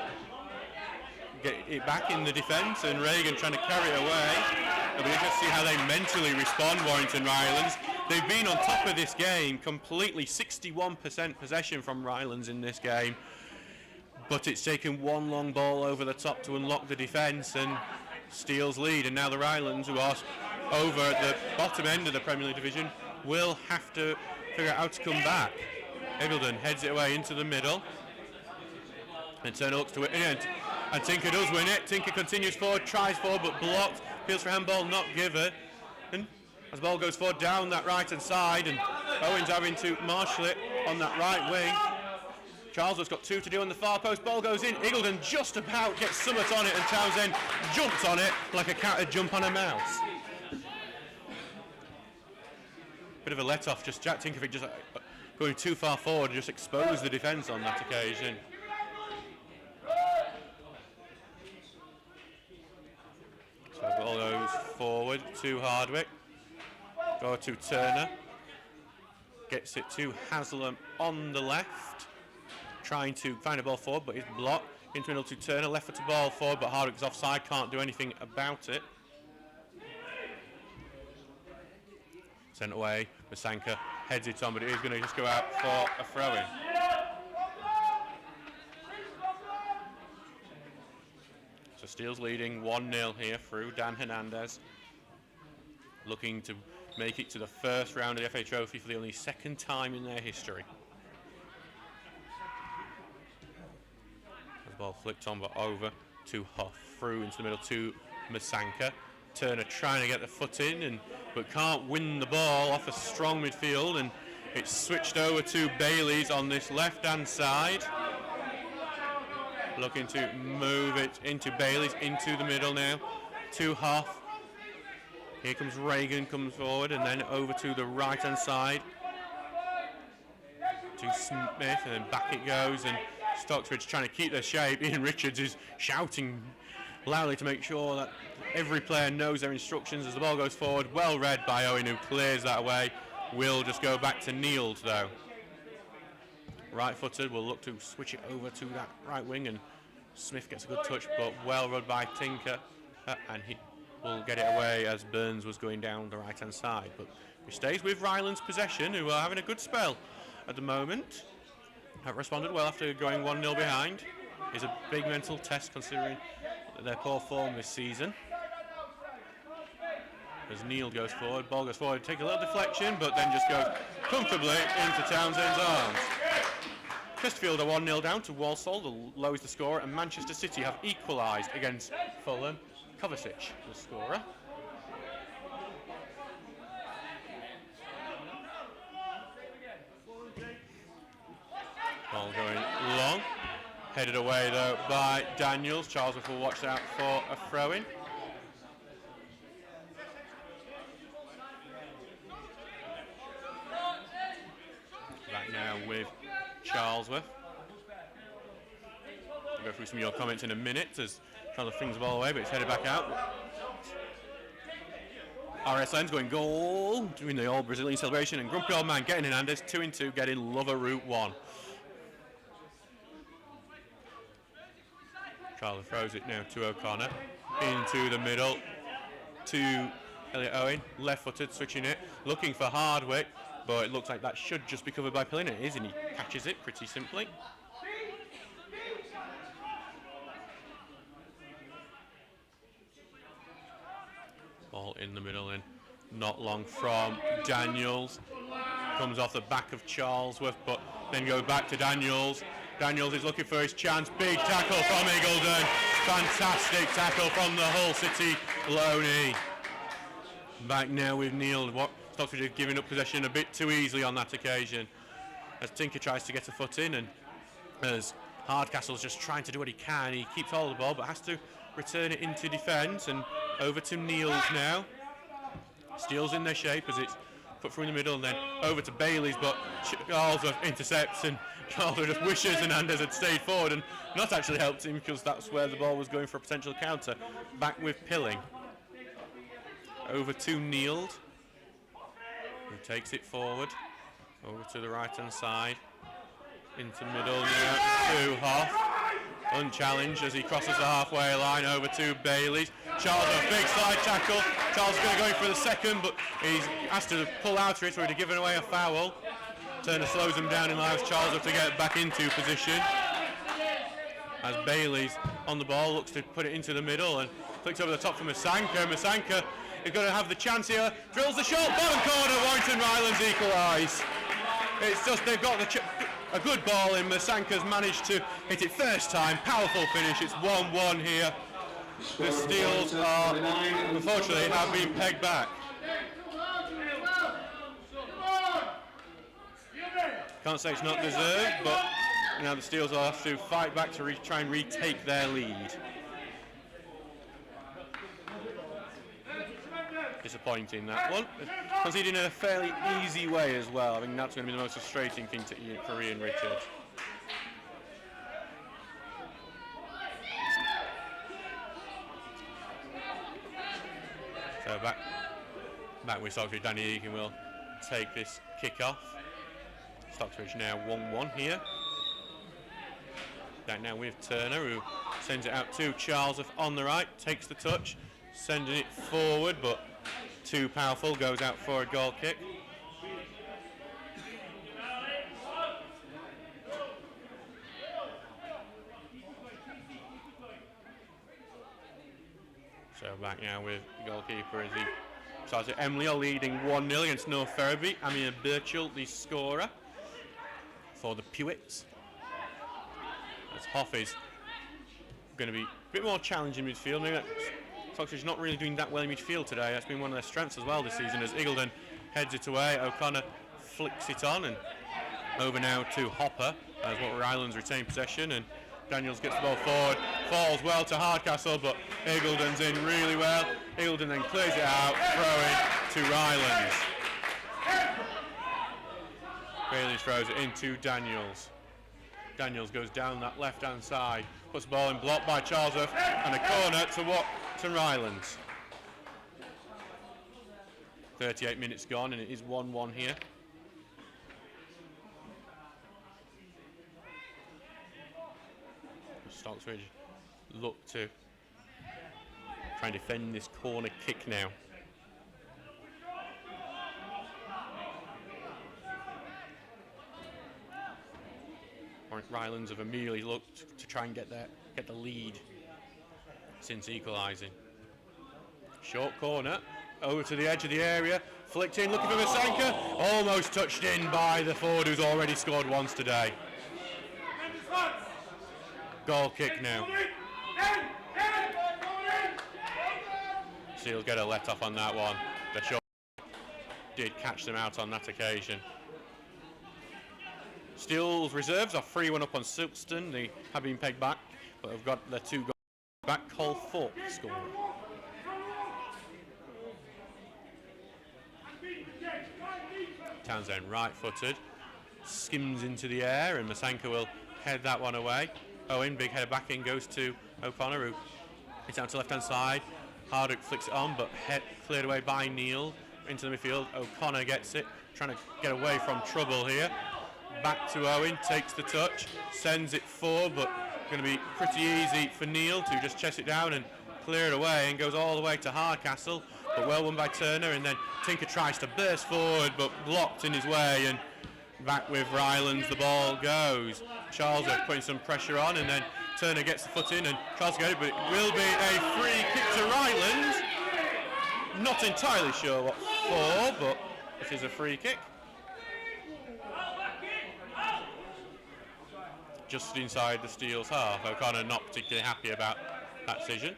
get it back in the defence and Reagan trying to carry it away. It'll be interesting to see how they mentally respond, Warrington Rylands. They've been on top of this game completely, 61% possession from Rylands in this game, but it's taken one long ball over the top to unlock the defence and Steele's lead, and now the Rylands, who are over at the bottom end of the Premier League division, will have to figure out how to come back. Eagledon heads it away into the middle. And Turner looks to it, and Tinker does win it. Tinker continues forward, tries forward, but blocked. Appeals for handball, not given. And as the ball goes forward down that right-hand side, and Owen's having to marshal it on that right wing. Charlesworth's got 2 to do on the far post. Ball goes in. Eagledon just about gets Summit on it, and Townsend jumps on it like a cat would jump on a mouse. Bit of a let-off. Just Jack Tinkerfield just going too far forward, just exposed the defence on that occasion. So the ball goes forward to Hardwick. Go to Turner. Gets it to Haslam on the left. Trying to find a ball forward, but it's blocked. Into middle to Turner. Left foot to ball forward, but Hardwick's offside. Can't do anything about it. Sent away. Masanka heads it on, but it is going to just go out for a throw-in. So Steele's leading 1-0 here through Dan Hernandez. Looking to make it to the first round of the FA Trophy for the only second time in their history. The ball flicked on, but over to Huff. Through into the middle to Masanka. Turner trying to get the foot in, but can't win the ball off a strong midfield, and it's switched over to Bailey's on this left-hand side. Looking to move it into Bailey's, into the middle now, to Huff. Here comes Reagan, comes forward, and then over to the right-hand side to Smith, and then back it goes, and Stocksbridge trying to keep their shape. Ian Richards is shouting loudly to make sure that every player knows their instructions as the ball goes forward. Well read by Owen, who clears that away. Will just go back to Nield though. Right-footed, will look to switch it over to that right wing, and Smith gets a good touch, but well read by Tinker, and he will get it away as Burns was going down the right-hand side. But he stays with Rylands possession, who are having a good spell at the moment. Have responded well after going 1-0 behind. Is a big mental test considering their poor form this season. As Neil goes forward, ball goes forward, take a little deflection, but then just goes comfortably into Townsend's arms. Chesterfield are 1-0 down to Walsall, the lowest the score, and Manchester City have equalised against Fulham. Kovacic, the scorer. Ball going long. Headed away though by Daniels. Charlesworth will watch out for a throw-in. Back now with Charlesworth. We'll go through some of your comments in a minute as Charlesworth flings the ball away, but it's headed back out. RSN's going goal, doing the old Brazilian celebration, and Grumpy Old Man getting Hernandez 2-2, getting Lover Route 1. Charles throws it now to O'Connor, into the middle to Elliot Owen, left-footed, switching it, looking for Hardwick, but it looks like that should just be covered by Pellin. It is, and he catches it pretty simply. Ball in the middle and not long from Daniels. Comes off the back of Charlesworth, but then goes back to Daniels. Daniels is looking for his chance. Big tackle from Eagledon. Fantastic tackle from the Hull City Loney. Back now with Neil. Stocksbridge is giving up possession a bit too easily on that occasion, as Tinker tries to get a foot in, and as Hardcastle's just trying to do what he can. He keeps hold of the ball, but has to return it into defence, and over to Niels now. Steele's in their shape as it's put through in the middle, and then over to Bailey's, but Charlesworth intercepts, and Charlesworth just wishes Hernandez had stayed forward and not actually helped him, because that's where the ball was going for a potential counter. Back with Pilling. Over to Nield, who takes it forward, over to the right-hand side, into middle now to Hoff. Unchallenged as he crosses the halfway line, over to Bailey's. Charles, a big slide tackle. Charles is going to go in for the second, but he's asked to pull out of it, or he'd have given away a foul. Turner slows him down and allows Charles to get back into position. As Bailey's on the ball, looks to put it into the middle and flicks over the top for Masanka. Masanka is going to have the chance here. Drills the shot, bottom corner, Warrington Rylands equalise. It's just they've got a good ball in. Masanka's managed to hit it first time. Powerful finish. It's 1-1 here. The Steels are, unfortunately, have been pegged back. Can't say it's not deserved, but Now the Steels will have to fight back to try and retake their lead. Disappointing that one. Conceding in a fairly easy way as well. I think that's going to be the most frustrating thing for Ian Richards. So back with Stocksbridge. Danny Egan will take this kick off. Stocksbridge now 1-1 here. Back now with Turner, who sends it out to Charles on the right, takes the touch, sending it forward, but too powerful, goes out for a goal kick. So back now with the goalkeeper as he starts it. Emily are leading 1-0 against North Ferriby. Amir Birchall, the scorer for the Pewits. As Hoff is going to be a bit more challenging midfield. Maybe Stocksbridge not really doing that well in midfield today. That's been one of their strengths as well this season, as Eagledon heads it away. O'Connor flicks it on, and over now to Hopper as what Rylands retain possession, and Daniels gets the ball forward, falls well to Hardcastle, but Eagledon's in really well. Eagledon then clears it out, throwing to Rylands. Bailey throws it into Daniels. Daniels goes down that left-hand side, puts the ball in, blocked by Charlesworth, and a corner to Rylands. 38 minutes gone, and it is 1-1 here. Stocksbridge look to try and defend this corner kick now. Rylands have immediately looked to try and get the lead since equalising. Short corner over to the edge of the area, flicked in, looking for Masenka, almost touched in by the forward who's already scored once today. Goal kick now. Seals get a let off on that one. The shot did catch them out on that occasion. Steel's reserves are 3-1 up on Silkston. They have been pegged back, but have got their 2 goals back. Cole Falk scoring. Townsend right-footed, skims into the air, and Masenka will head that one away. Owen, big header back in, goes to O'Connor, who is out to left-hand side. Hardwick flicks it on, but cleared away by Neal into the midfield. O'Connor gets it, trying to get away from trouble here. Back to Owen, takes the touch, sends it forward, but going to be pretty easy for Neal to just chest it down and clear it away, and goes all the way to Hardcastle, but well won by Turner, and then Tinker tries to burst forward, but blocked in his way, and back with Rylands the ball goes. Charles are putting some pressure on, and then Turner gets the foot in and tries to get it, but it will be a free kick to Rylands. Not entirely sure what for, but it is a free kick. Just inside the Steel's half. O'Connor not particularly happy about that decision.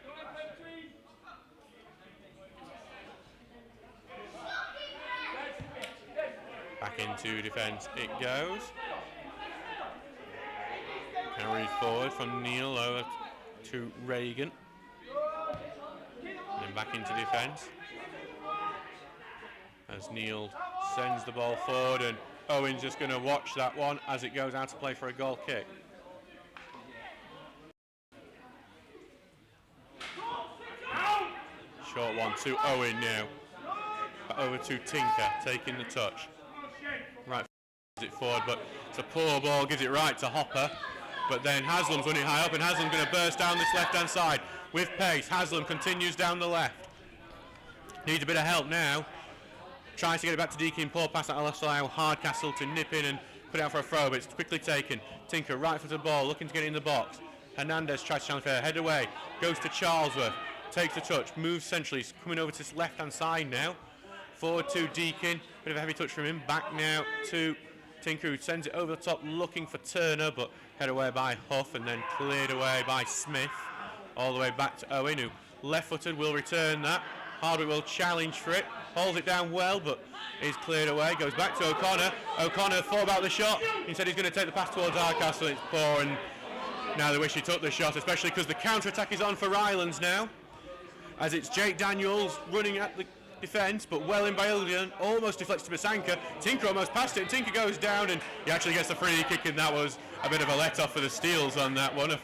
Back into defence it goes. Carried forward from Neal over to Reagan. And then back into defence. As Neal sends the ball forward, and Owen's just going to watch that one as it goes out to play for a goal kick. Short one to Owen now. Back over to Tinker, taking the touch. Right, it forward, but it's a poor ball, gives it right to Hopper. But then Haslam's running high up, and Haslam's going to burst down this left-hand side with pace. Haslam continues down the left. Needs a bit of help now. Tries to get it back to Deakin, poor pass that will allow Hardcastle to nip in and put it out for a throw, but it's quickly taken. Tinker right for the ball, looking to get it in the box. Hernandez tries to challenge fair, head away, goes to Charlesworth, takes the touch, moves centrally, he's coming over to this left-hand side now. Forward to Deakin, bit of a heavy touch from him, back now to Tinker, who sends it over the top looking for Turner, but head away by Huff, and then cleared away by Smith. All the way back to Owen, who left-footed will return that. Hardwick will challenge for it, holds it down well, but is cleared away, goes back to O'Connor. O'Connor thought about the shot, he said he's going to take the pass towards Hardcastle, it's poor, and now they wish he took the shot, especially because the counter-attack is on for Rylands now, as it's Jake Daniels running at the defence, but well in by Ildian, almost deflects to Basanka. Tinker almost passed it, and Tinker goes down, and he actually gets the free kick, and that was a bit of a let-off for the Steels on that one.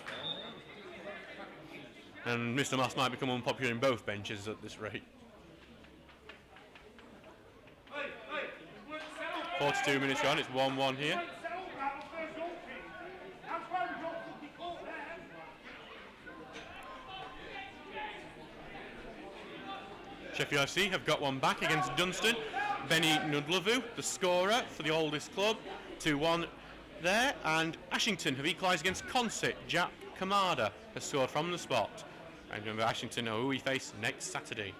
And Mr. Moss might become unpopular in both benches at this rate. 42 minutes gone, it's 1-1 here. Sheffield FC have got one back against Dunstan. Benny Nudlavu, the scorer for the oldest club, 2-1 there. And Ashington have equalised against Consett. Jack Kamada has scored from the spot. And remember, Ashington are who we face next Saturday.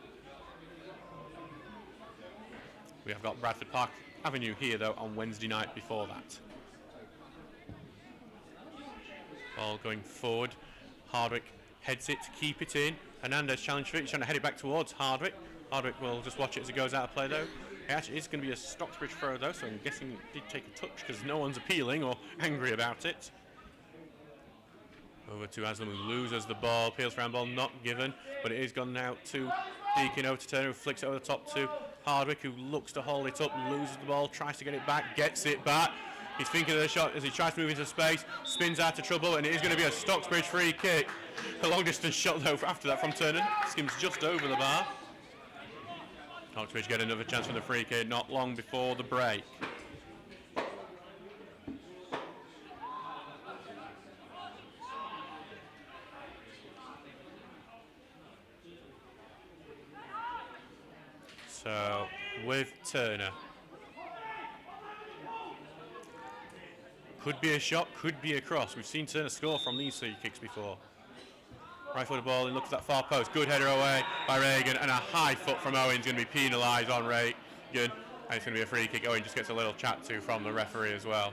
We have got Bradford Park Avenue here, though, on Wednesday night before that. Ball going forward. Hardwick heads it to keep it in. Hernandez challenge for it. He's trying to head it back towards Hardwick. Hardwick will just watch it as it goes out of play, though. It actually is going to be a Stocksbridge throw, though, so I'm guessing it did take a touch because no one's appealing or angry about it. Over to Aslam, who loses the ball. Peels around ball, not given, but it is gone now to Deakin, over to Turner, who flicks it over the top to Hardwick, who looks to hold it up, loses the ball, tries to get it back, gets it back. He's thinking of the shot as he tries to move into space, spins out of trouble, and it is going to be a Stocksbridge free kick. A long distance shot, though, after that from Turner. Skims just over the bar. Stocksbridge get another chance from the free kick not long before the break. So, with Turner. Could be a shot, could be a cross. We've seen Turner score from these free kicks before. Right foot the ball and looks at that far post. Good header away by Reagan, and a high foot from Owen's going to be penalised on Reagan. And it's going to be a free kick. Owen just gets a little chat to from the referee as well.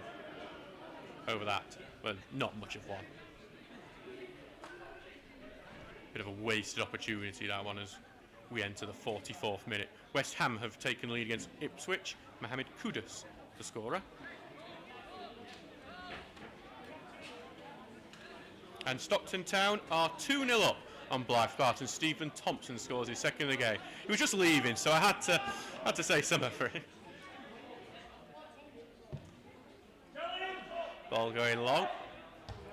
Over that, but not much of one. Bit of a wasted opportunity, that one, as we enter the 44th minute. West Ham have taken lead against Ipswich. Mohamed Kudus, the scorer. And Stockton Town are 2-0 up on Blythe Spartans. Stephen Thompson scores his second of the game. He was just leaving, so I had to say something for him. Ball going long.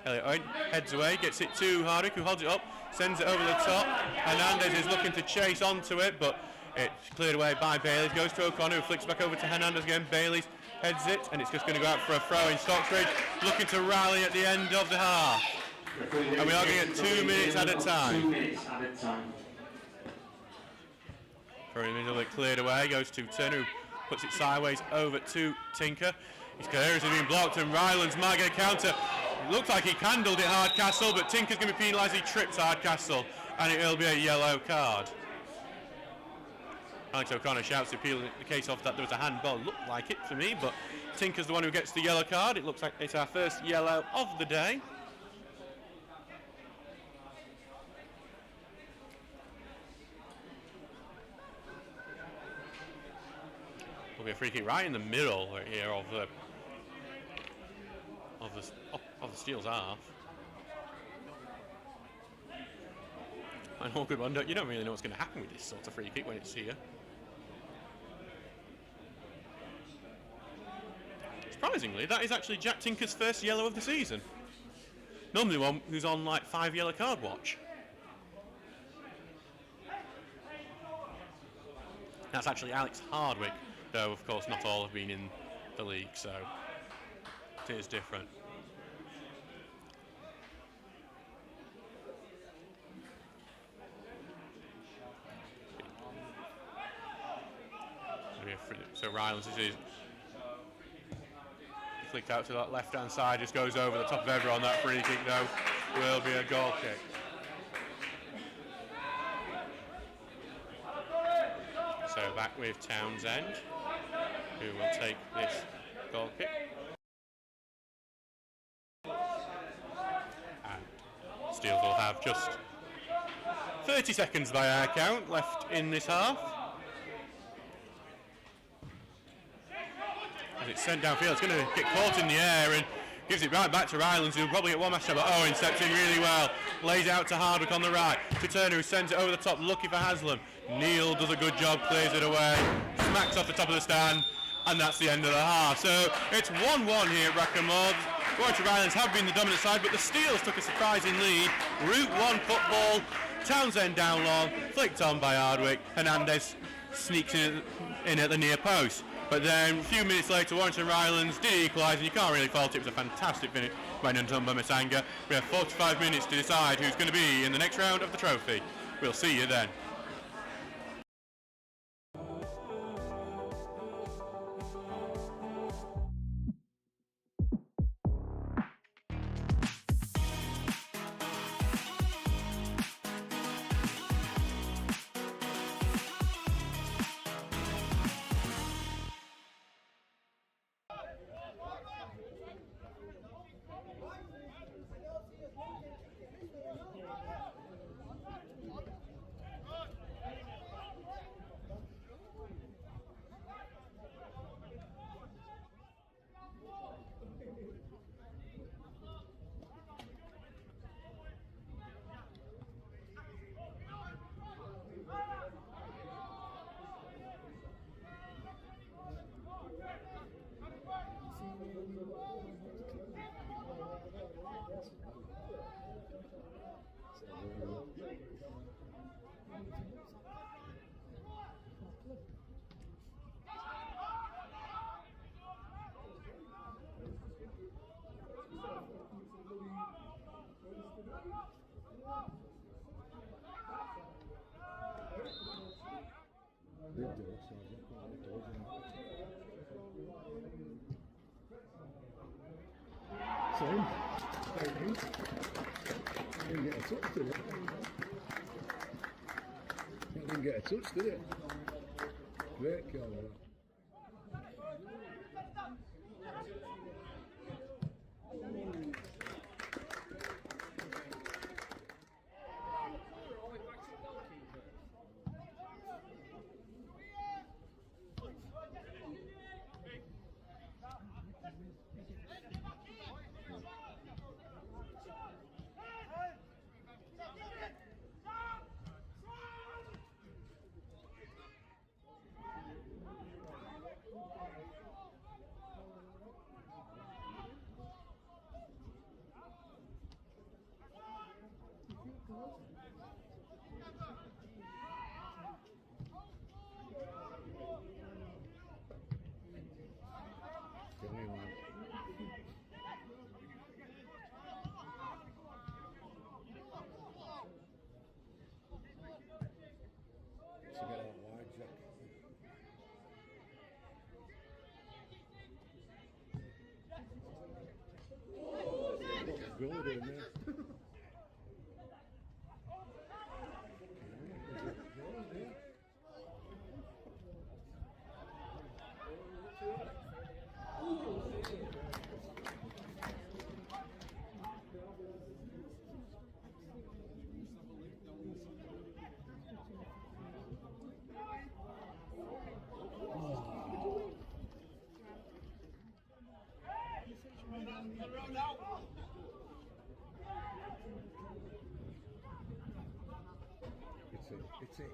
Elliot Owen heads away, gets it to Hardwick, who holds it up, sends it over the top. Hernandez is looking to chase onto it, but it's cleared away by Bailey. Goes to O'Connor, who flicks back over to Hernandez again. Bailey heads it, and it's just going to go out for a throw in Stocksbridge, looking to rally at the end of the half. And we are going to get 2 minutes at a time.
2 minutes at a time.
For a middle, it cleared away, goes to Turner, who puts it sideways over to Tinker. His clearance has been blocked, and Rylands might get a counter. It looks like he handled it, Hardcastle, but Tinker's going to be penalised. He tripped Hardcastle, and it will be a yellow card. Alex O'Connor shouts to appeal the case off that there was a handball. Looked like it to me, but Tinker's the one who gets the yellow card. It looks like it's our first yellow of the day. Will be a free kick right in the middle here of the Steel's half. An awkward one. You don't really know what's going to happen with this sort of free kick when it's here. Surprisingly, that is actually Jack Tinker's first yellow of the season. Normally one who's on like 5 yellow card watch. That's actually Alex Hardwick, though of course not all have been in the league, so it is different. So Rylands is flicked out to that left hand side, just goes over the top of everyone. That free kick though will be a goal kick. So back with Townsend, who will take this goal kick. And Steels will have just 30 seconds by our count left in this half. As it's sent downfield, it's going to get caught in the air and gives it right back to Rylands, who'll probably get one match shot, but Owen steps in really well. Lays it out to Hardwick on the right. To Turner, who sends it over the top, lucky for Haslam. Neil does a good job, clears it away. Smacks off the top of the stand, and that's the end of the half. So it's 1-1 here at Brackenham Moor. Warrington Rylands have been the dominant side, but the Steels took a surprising lead. Route 1 football. Townsend down long, flicked on by Hardwick. Hernandez sneaks in at the near post. But then a few minutes later, Warrington Rylands did equalise, and you can't really fault it. It was a fantastic finish by Ntumba Masanga. We have 45 minutes to decide who's going to be in the next round of the trophy. We'll see you then.
Didn't get a touch, did it? Great goal. Good in there. It's it.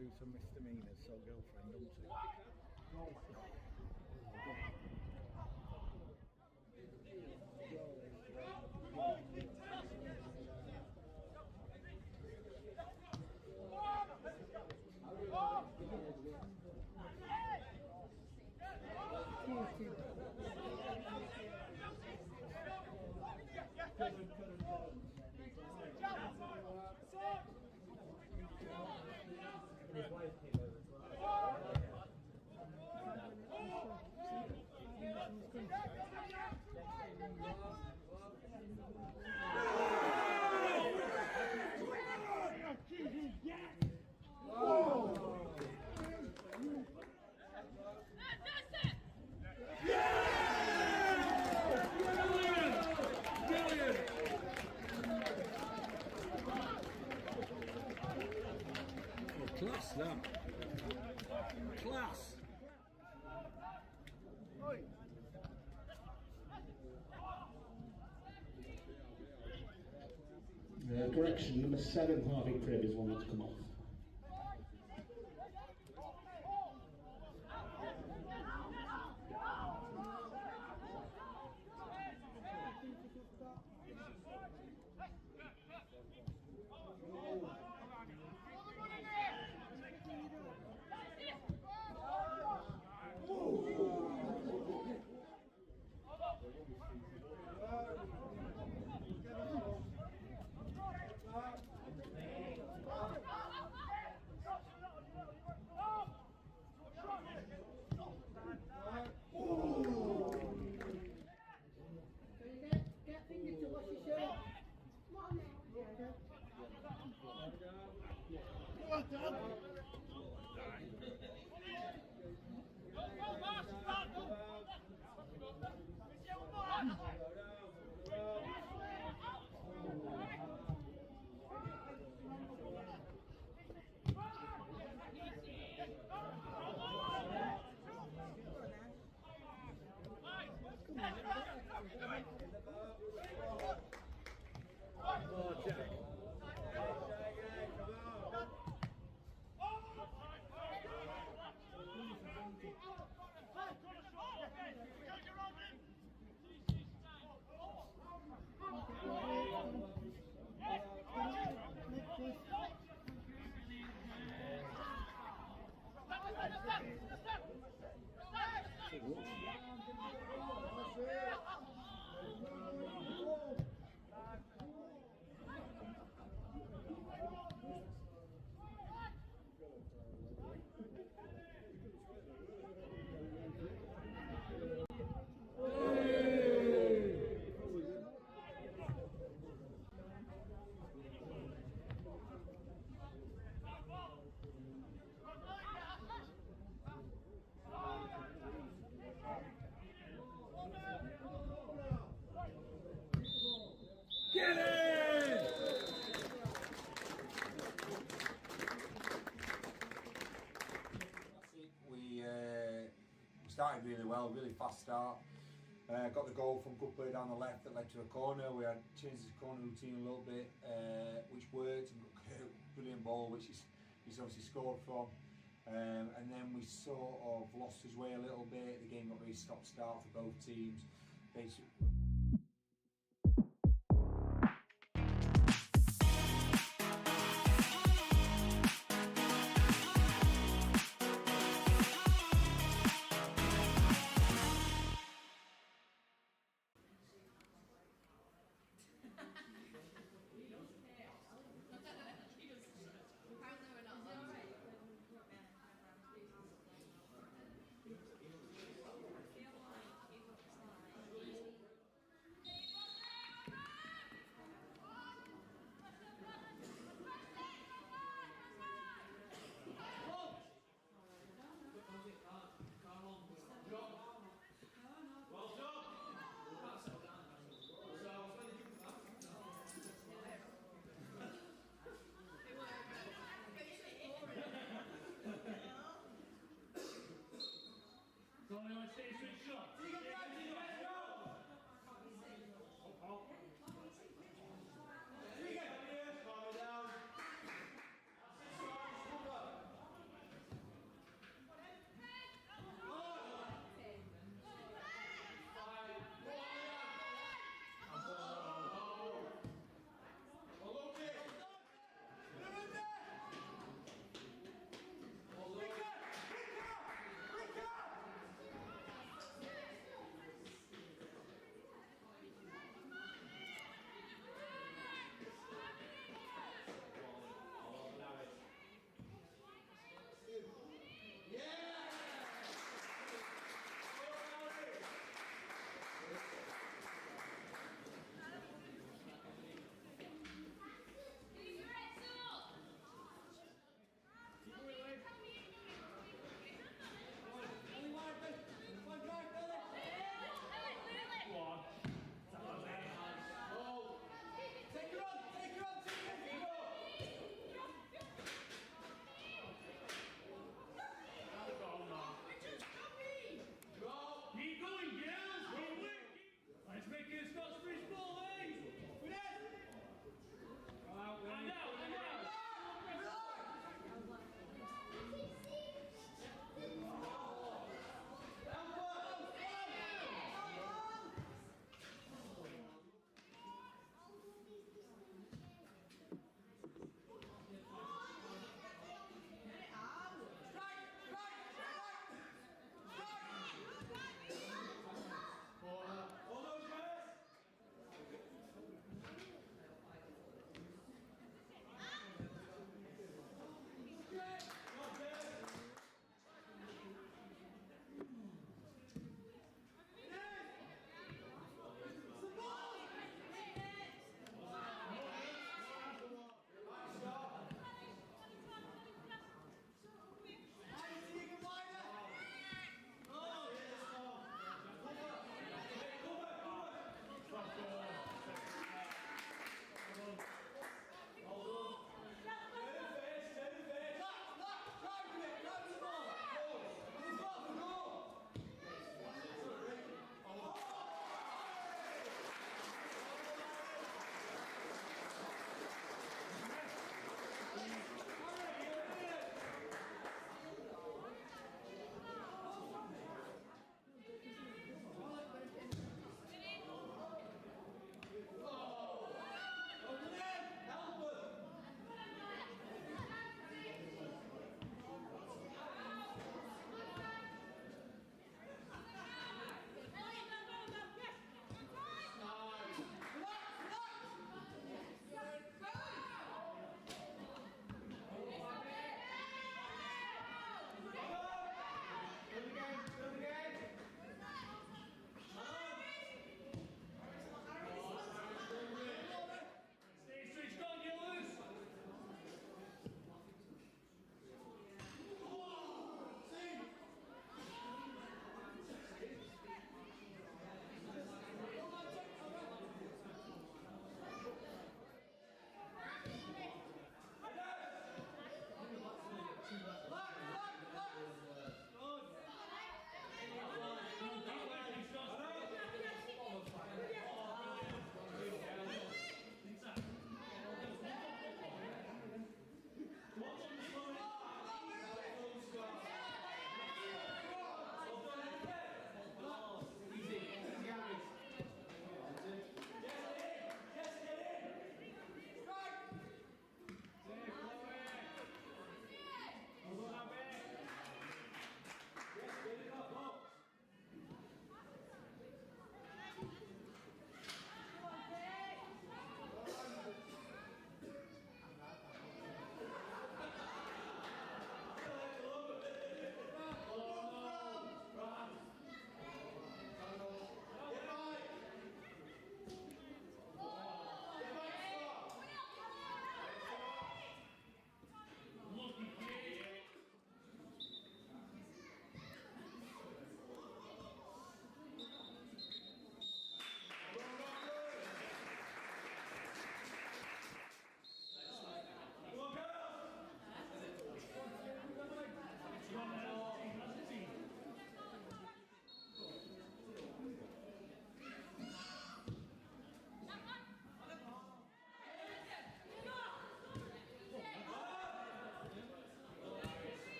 do some misdemeanors, so girlfriend, don't she? Class, that. Class.
Correction, number 7, Harvey Cribb is one that's come off.
Oh, Jack. Get in!
We started really well, really fast start. Got the goal from good play down the left that led to a corner. We had changed his corner routine a little bit, which worked, and got a brilliant ball, which he's obviously scored from. And then we sort of lost his way a little bit. The game got really stop-start for both teams. Basically.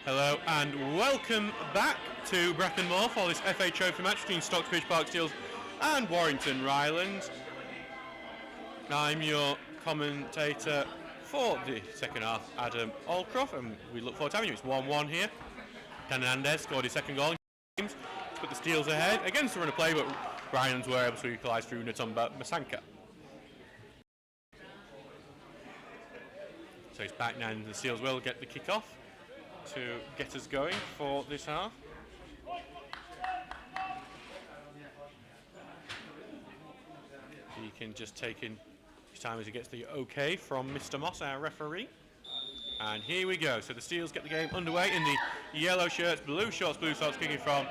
Hello and welcome back to Brackenmore for this FA Trophy match between Stocksbridge Park Steels and Warrington Rylands. I'm your commentator for the second half, Adam Allcroft, and we look forward to having you. It's 1-1 here. Dan Hernandez scored his second goal in games to put the Steels ahead against the run of play, but Rylands were able to equalise through Natumba Masanka. So he's back now, and the Steels will get the kick off to get us going for this half. He can just take in his time as he gets the okay from Mr. Moss, our referee. And here we go. So the Steels get the game underway in the yellow shirts, blue shorts, blue socks, kicking from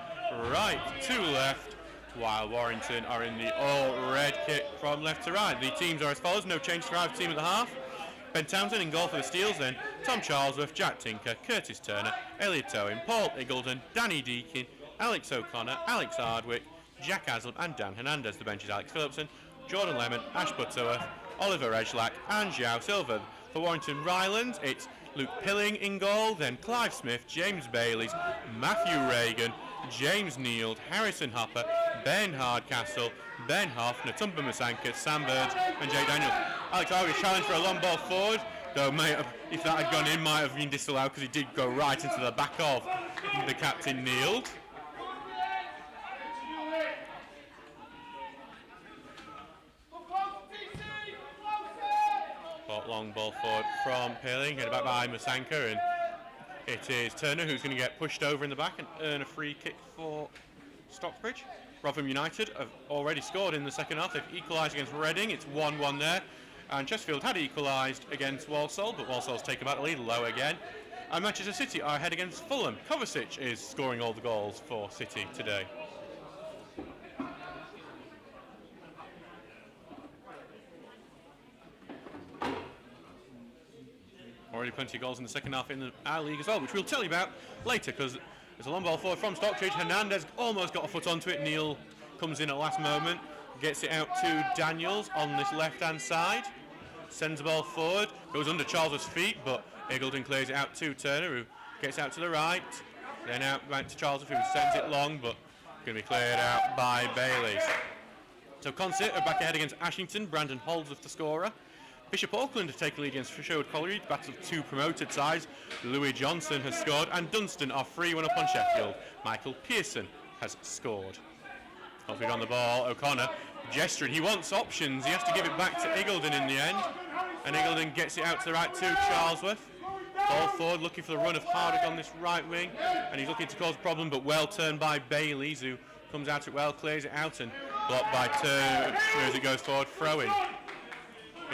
right to left, while Warrington are in the all-red kit from left to right. The teams are as follows: no change for either team at the half. Ben Townsend in goal for the Steels, then Tom Charlesworth, Jack Tinker, Curtis Turner, Elliot Owen, Paul Iggleton, Danny Deakin, Alex O'Connor, Alex Hardwick, Jack Aslem and Dan Hernandez. The bench is Alex Phillipson, Jordan Lemon, Ash Butterworth, Oliver Edgelack and João Silva. For Warrington Rylands, it's Luke Pilling in goal, then Clive Smith, James Bayliss, Matthew Reagan, James Neild, Harrison Hopper, Ben Hardcastle, Ben Hoff, Natumba Masanka, Sam Bird and Jay Daniel. Alex Hardwick challenged for a long ball forward, though if that had gone in might have been disallowed because he did go right into the back of the captain Neild. Long ball forward from Pilling, headed back by Masanka, and it is Turner who's going to get pushed over in the back and earn a free kick for Stocksbridge. Rotherham United have already scored in the second half. They've equalised against Reading. It's 1-1 there. And Chesterfield had equalised against Walsall, but Walsall's taken back the lead low again. And Manchester City are ahead against Fulham. Kovacic is scoring all the goals for City today. Already plenty of goals in the second half in our league as well, which we'll tell you about later, because there's a long ball forward from Stockbridge. Hernandez almost got a foot onto it. Neil comes in at last moment, gets it out to Daniels on this left-hand side, sends the ball forward, goes under Charles's feet, but Iggleton clears it out to Turner, who gets out to the right, then out back to Charles, who sends it long, but going to be cleared out by Bayliss. So Concert are back ahead against Ashington. Brandon Holdsworth the scorer. Bishop Auckland have taken lead against Sherwood Colliery, battle of two promoted sides. Louis Johnson has scored, and Dunstan are 3-1 up on Sheffield. Michael Pearson has scored. Hopefully on the ball, O'Connor gesturing. He wants options. He has to give it back to Iggleton in the end, and Iggleton gets it out to the right to Charlesworth. Ball forward, looking for the run of Hardwick on this right wing, and he's looking to cause a problem, but well turned by Bayliss, who comes out it well, clears it out, and blocked by Turner as it goes forward, throwing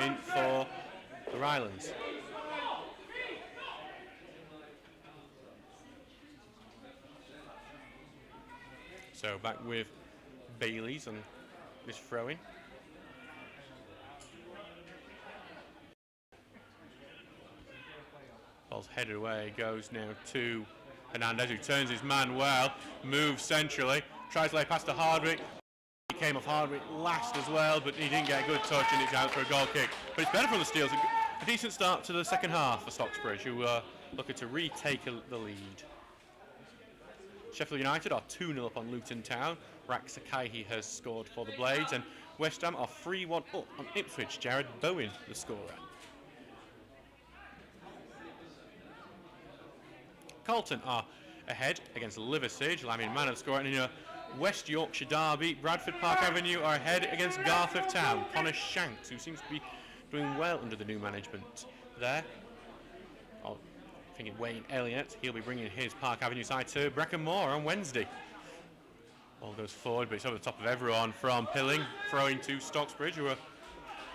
in for the Rylands. So back with Bayliss on this throw-in. Ball's headed away, goes now to Hernandez, who turns his man well, moves centrally, tries to lay past to Hardwick. He came off Hardwick last as well, but he didn't get a good touch, and it's out for a goal kick. But it's better from the Steels. A decent start to the second half for Stocksbridge, who are looking to retake the lead. Sheffield United are 2-0 up on Luton Town. Rack Sakaihi has scored for the Blades, and West Ham are 3-1 up on Ipswich. Jared Bowen, the scorer. Carlton are ahead against Liversedge. Lamin Manor scoring in a West Yorkshire derby. Bradford Park Avenue are ahead against Garforth Town. Connor Shanks, who seems to be doing well under the new management there. Oh, thinking Wayne Elliott, he'll be bringing his Park Avenue side to Brackenmore on Wednesday. Ball goes forward, but it's over the top of everyone from Pilling, throwing to Stocksbridge, who are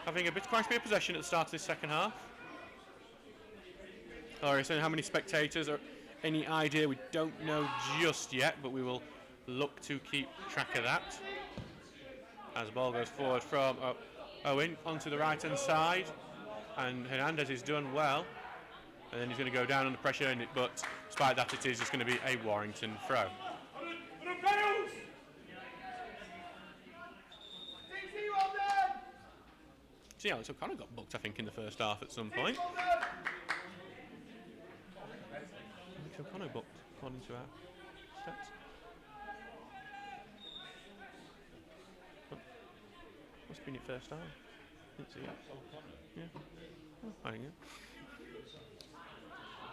having a bit quite a bit of possession at the start of this second half. Larry, how many spectators are? Any idea? We don't know just yet, but we will look to keep track of that. As the ball goes forward from Owen onto the right-hand side, and Hernandez is done well, and then he's going to go down under pressure, but despite that, it is just going to be a Warrington throw. See, Alex O'Connor got booked, I think, in the first half at some point. weeks O'Connor booked, according to our stats. Oh, must have been your first time. Didn't see it. Yeah. Oh, there you go.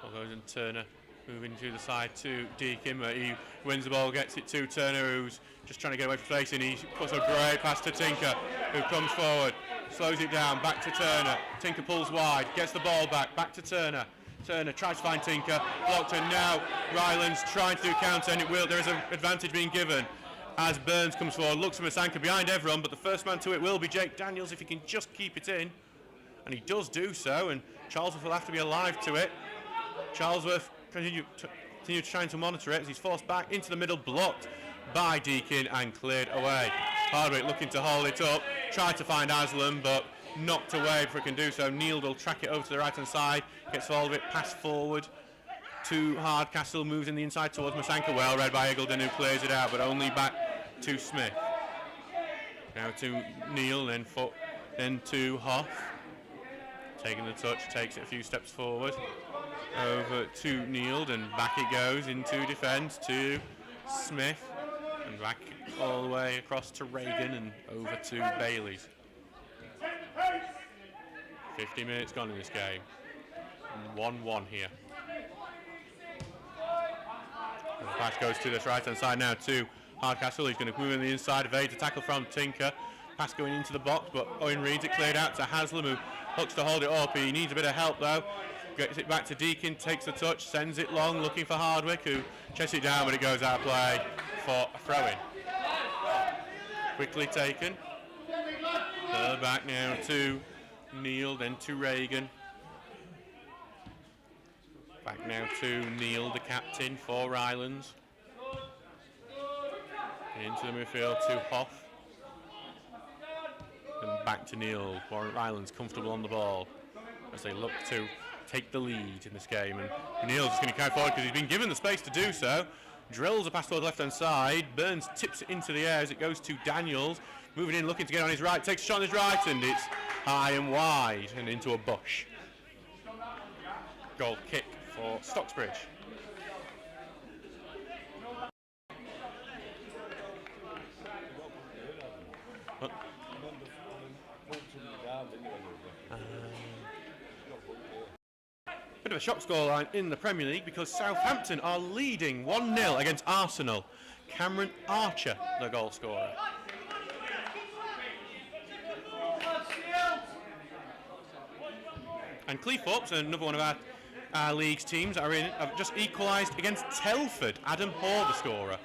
Ball goes and Turner moving to the side to Deakin, where he wins the ball, gets it to Turner, who's just trying to get away from facing. He puts a great pass to Tinker, who comes forward, slows it down, back to Turner. Tinker pulls wide, gets the ball back to Turner. Turner tries to find Tinker, blocked, and now Rylands trying to do counter, and there is an advantage being given as Burns comes forward, looks for Masanka behind everyone, but the first man to it will be Jake Daniels if he can just keep it in, and he does do so, and Charlesworth will have to be alive to it. Charlesworth continue trying to monitor it as he's forced back into the middle, blocked by Deakin and cleared away. Hardwick looking to hold it up, tried to find Aslam, but knocked away before he can do so. Neild will track it over to the right hand side, gets hold of it, pass forward to Hardcastle, moves in the inside towards Masanka, well read by Eagledon, who clears it out, but only back to Smith. Now to Neil, then to Hoff. Taking the touch, takes it a few steps forward. Over to Neild, and back it goes into defence to Smith, and back all the way across to Reagan and over to Bailey's. 50 minutes gone in this game. 1-1 here. And the pass goes to this right hand side now to Hardcastle. He's going to move in the inside, evades a tackle from Tinker. Pass going into the box, but Owen reads it, cleared out to Haslam, who looks to hold it up. He needs a bit of help though. Gets it back to Deakin, takes the touch, sends it long, looking for Hardwick, who chests it down, but it goes out of play for a throw-in. Quickly taken. Back now to Neil, then to Reagan. Back now to Neil, the captain for Rylands. Into the midfield to Hoff. And back to Neil. Warrington Rylands comfortable on the ball as they look to take the lead in this game. And Neil's just going to carry forward because he's been given the space to do so. Drills a pass toward the left-hand side. Burns tips it into the air as it goes to Daniels. Moving in, looking to get on his right. Takes a shot on his right, and it's high and wide and into a bush. Goal kick for Stocksbridge. Bit of a shock scoreline in the Premier League because Southampton are leading 1-0 against Arsenal. Cameron Archer, the goal scorer. And Cleethorpes, another one of our league's teams, have just equalised against Telford. Adam Hoare, the scorer.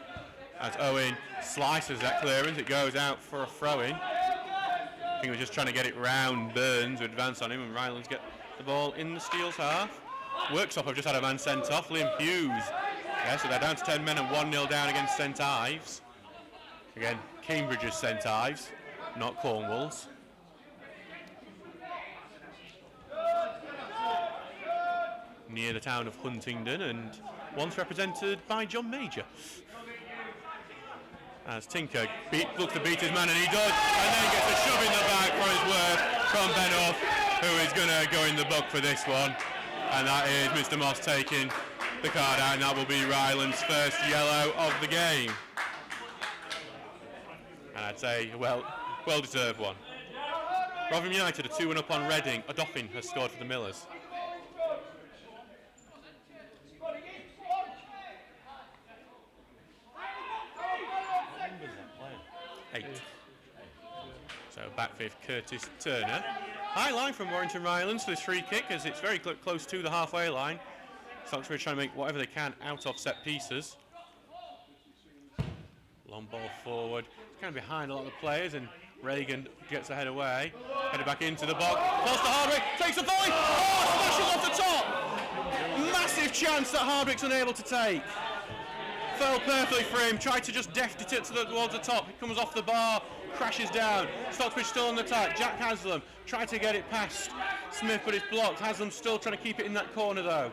As Owen slices that clearance, it goes out for a throw-in. I think we're just trying to get it round Burns, who advance on him, and Rylands get the ball in the Steel's half. Worksop have just had a man sent off, Liam Hughes. Yeah, so they're down to 10 men and 1-0 down against St Ives. Again, Cambridge's St Ives, not Cornwall's. Near the town of Huntingdon, and once represented by John Major. As Tinker looks to beat his man, and he does, and then gets a shove in the back for his work from Benoff, who is going to go in the book for this one. And that is Mr. Moss taking the card out, and that will be Ryland's first yellow of the game. And I'd say, well-deserved one. Rotherham United are 2-1 up on Reading. Odoffin has scored for the Millers. So back fifth, Curtis Turner. High line from Warrington Rylands for this free kick, as it's very close to the halfway line. Stocksbridge trying to make whatever they can out of set pieces. Long ball forward. It's kind of behind a lot of the players, and Reagan gets the head away. Headed back into the box. Close to Hardwick. Takes a volley. Oh, smashes off the top. Massive chance that Hardwick's unable to take. Fell perfectly for him. Tried to just deft it towards the top. It comes off the bar. Crashes down. Stocksbridge still on the attack. Jack Haslam tried to get it past Smith, but it's blocked. Haslam still trying to keep it in that corner though.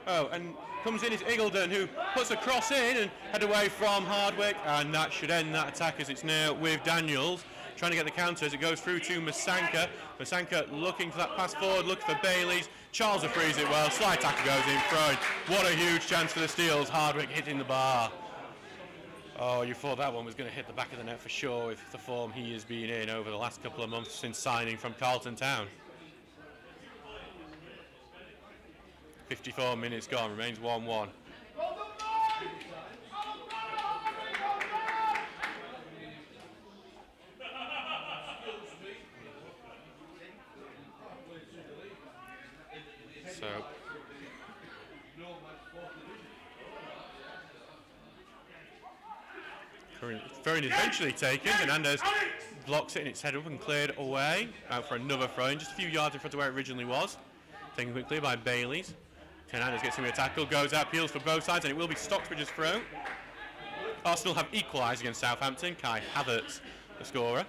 Oh, and comes in is Eagledon, who puts a cross in and head away from Hardwick, and that should end that attack as it's now with Daniels trying to get the counter as it goes through to Masanka. Masanka looking for that pass forward, looking for Bailey's. Charles frees it well, slide tackle goes in, throwing. What a huge chance for the Steels. Hardwick hitting the bar. Oh, you thought that one was going to hit the back of the net for sure with the form he has been in over the last couple of months since signing from Carlton Town. 54 minutes gone, remains 1-1. So, throwing is eventually taken. Hernandez blocks it and it's headed up and cleared away. Out for another throw in, just a few yards in front of where it originally was. Taken quickly by Bailey's. Hernandez gets him a tackle, goes out, peels for both sides, and it will be Stocksbridge's throw. Arsenal have equalised against Southampton. Kai Havertz, the scorer.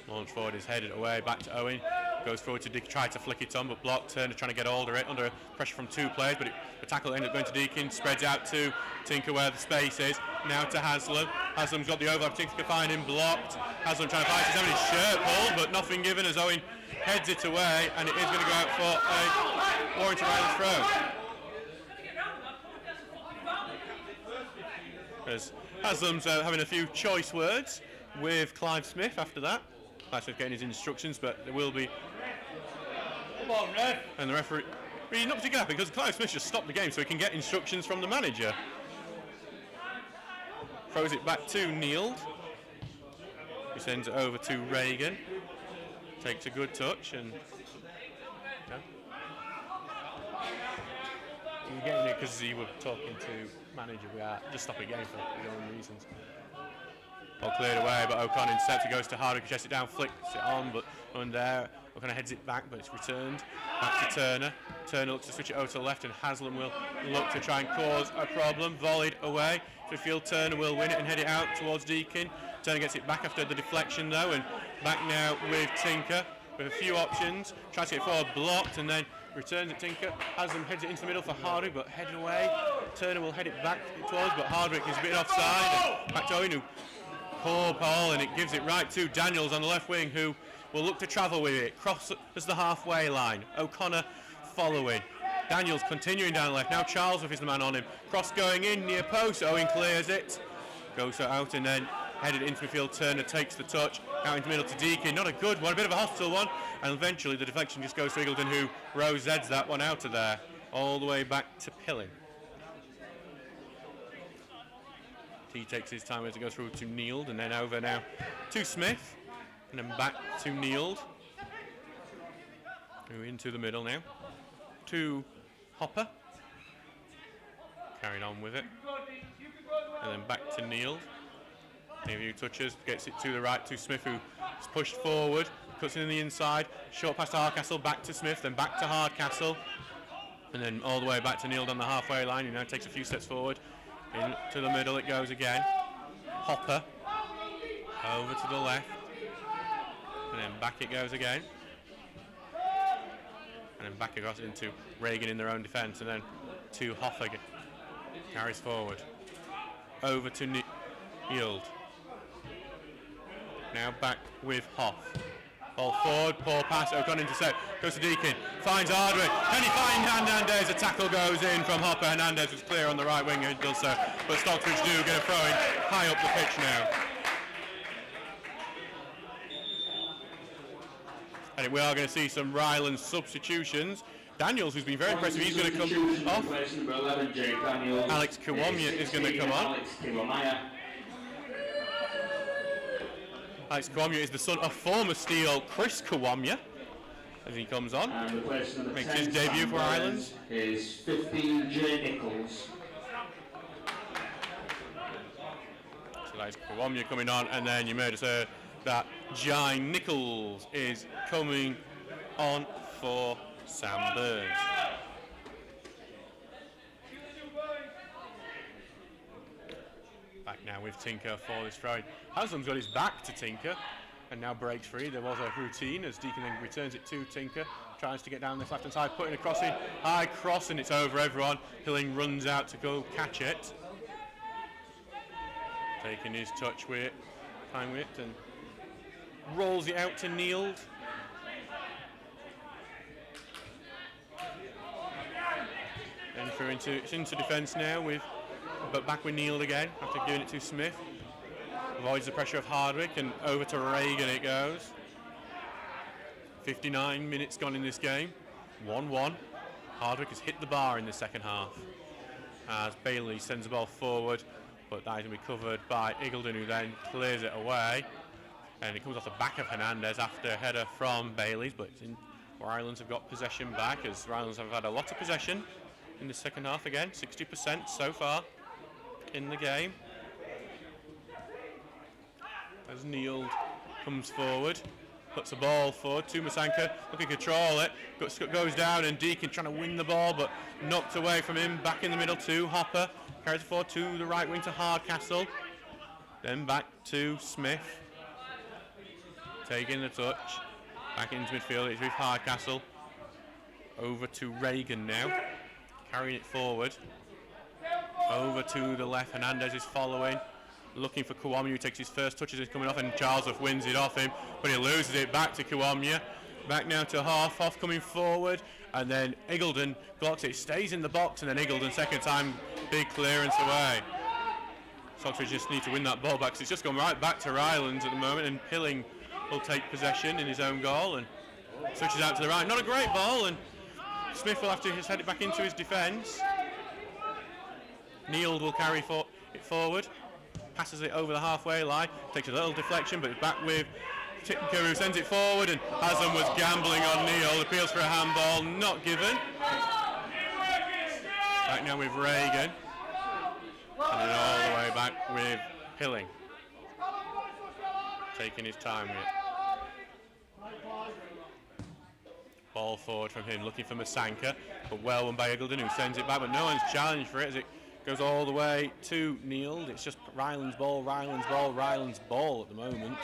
Launch forward is headed away, back to Owen. Goes forward to Dick, tried to flick it on, but blocked. Turner trying to get hold of it under pressure from two players, but the tackle ended up going to Deakin. Spreads out to Tinker where the space is. Now to Haslam. Haslam's got the overlap. Tinker can find him, blocked. Haslam trying to fight. He's having his shirt pulled, but nothing given as Owen heads it away, and it is going to go out for a Warrington Rylands throw. As Haslam's having a few choice words with Clive Smith after that. Clive Smith getting his instructions, but there will be. Come on, ref! And the referee. He's not particularly happy because Clive Smith just stopped the game so he can get instructions from the manager. Throws it back to Neild. He sends it over to Reagan. Takes a good touch and. Yeah. We're getting it because he was talking to manager. We are just stopping the game for his own reasons. All cleared away, but O'Connor intercepts. It goes to Hardwick, chest it down, flicks it on, but on there, O'Connor heads it back, but it's returned back to Turner. Turner looks to switch it over to the left, and Haslam will look to try and cause a problem. Volleyed away to field. Turner will win it and head it out towards Deakin. Turner gets it back after the deflection though, and back now with Tinker with a few options. Tries to get forward, blocked, and then returns it Tinker. Haslam heads it into the middle for Hardwick, but headed away. Turner will head it back towards, but Hardwick is a bit offside. And back to Owen, who poor Paul, and it gives it right to Daniels on the left wing, who will look to travel with it. Crosses the halfway line. O'Connor following. Daniels continuing down the left. Now Charles with his man on him. Cross going in near post. Owen clears it. Goes out and then headed into midfield. Turner takes the touch. Out into the middle to Deakin. Not a good one, a bit of a hostile one. And eventually the deflection just goes to Eagleton, who Rose-Zeds that one out of there. All the way back to Pillin. He takes his time as it goes through to Neild, and then over now to Smith, and then back to Neild. Into the middle now to Hopper. Carrying on with it. And then back to Neild. A few touches, gets it to the right to Smith, who is pushed forward, cuts in the inside, short pass to Hardcastle, back to Smith, then back to Hardcastle, and then all the way back to Neild on the halfway line. He now takes a few steps forward. Into the middle it goes again. Hopper over to the left, and then back it goes again, and then back across into Reagan in their own defence, and then to Hoffer carries forward over to Neild. Now back with Hoff. Ball forward, poor pass, O'Connor intercept, goes to Deakin, finds Hardwick, can he find Hernandez? A tackle goes in from Hopper. Hernandez was clear on the right wing and does so, but Stocksbridge do get a throw in high up the pitch now. And we are going to see some Rylands substitutions. Daniels, who's been very impressive, he's going to come off. Alex Kiwamya is going to come on. Alex Kiwamya is the son of former Steel Chris Kiwamya, as he comes on. Makes his debut for Rylands.
Is 15 J. Nichols.
So that's Kiwamya coming on, and then you may have heard that Jai Nichols is coming on for Sam Burns. Back now with Tinker for this throw. Haslam's got his back to Tinker and now breaks free. There was a routine as Deacon then returns it to Tinker, tries to get down this left hand side, putting a cross in, high cross, and it's over everyone. Pilling runs out to go catch it, taking his touch with time with it, and rolls it out to Neild. And through into defence now but back with Neild again after giving it to Smith. Avoids the pressure of Hardwick and over to Reagan it goes. 59 minutes gone in this game. 1-1. Hardwick has hit the bar in the second half as Bailey sends the ball forward, but that is going to be covered by Eagledon, who then clears it away. And it comes off the back of Hernandez after a header from Bailey's, but Rylands have got possession back as Rylands have had a lot of possession in the second half again, 60% so far in the game. As Neild comes forward, puts the ball forward to Masanka, looking to control it, goes down, and Deacon trying to win the ball but knocked away from him. Back in the middle to Hopper, carries it forward to the right wing to Hardcastle, then back to Smith, taking the touch, back into midfield. It's with Hardcastle, over to Reagan now, carrying it forward, over to the left. Hernandez is following, looking for Kiwamya, who takes his first touches, is coming off, and Charles wins it off him, but he loses it back to Kiwamya. Back now to Hoff coming forward, and then Eagledon blocks it, stays in the box, and then Eagledon second time, big clearance away. Stocksbridge just need to win that ball back, because it's just gone right back to Rylands at the moment, and Pilling will take possession in his own goal and switches out to the right. Not a great ball, and Smith will have to just head it back into his defence. Neild will carry it forward, passes it over the halfway line, takes a little deflection, but it's back with Tinker, who sends it forward, and Haslam was gambling on Neild, appeals for a handball, not given. Back now with Reagan, and then all the way back with Pilling, taking his time with it. Ball forward from him, looking for Masanka, but well won by Eagledon, who sends it back, but no one's challenged for it as it goes all the way to Neild. It's just Rylands ball, Rylands ball, Rylands ball at the moment.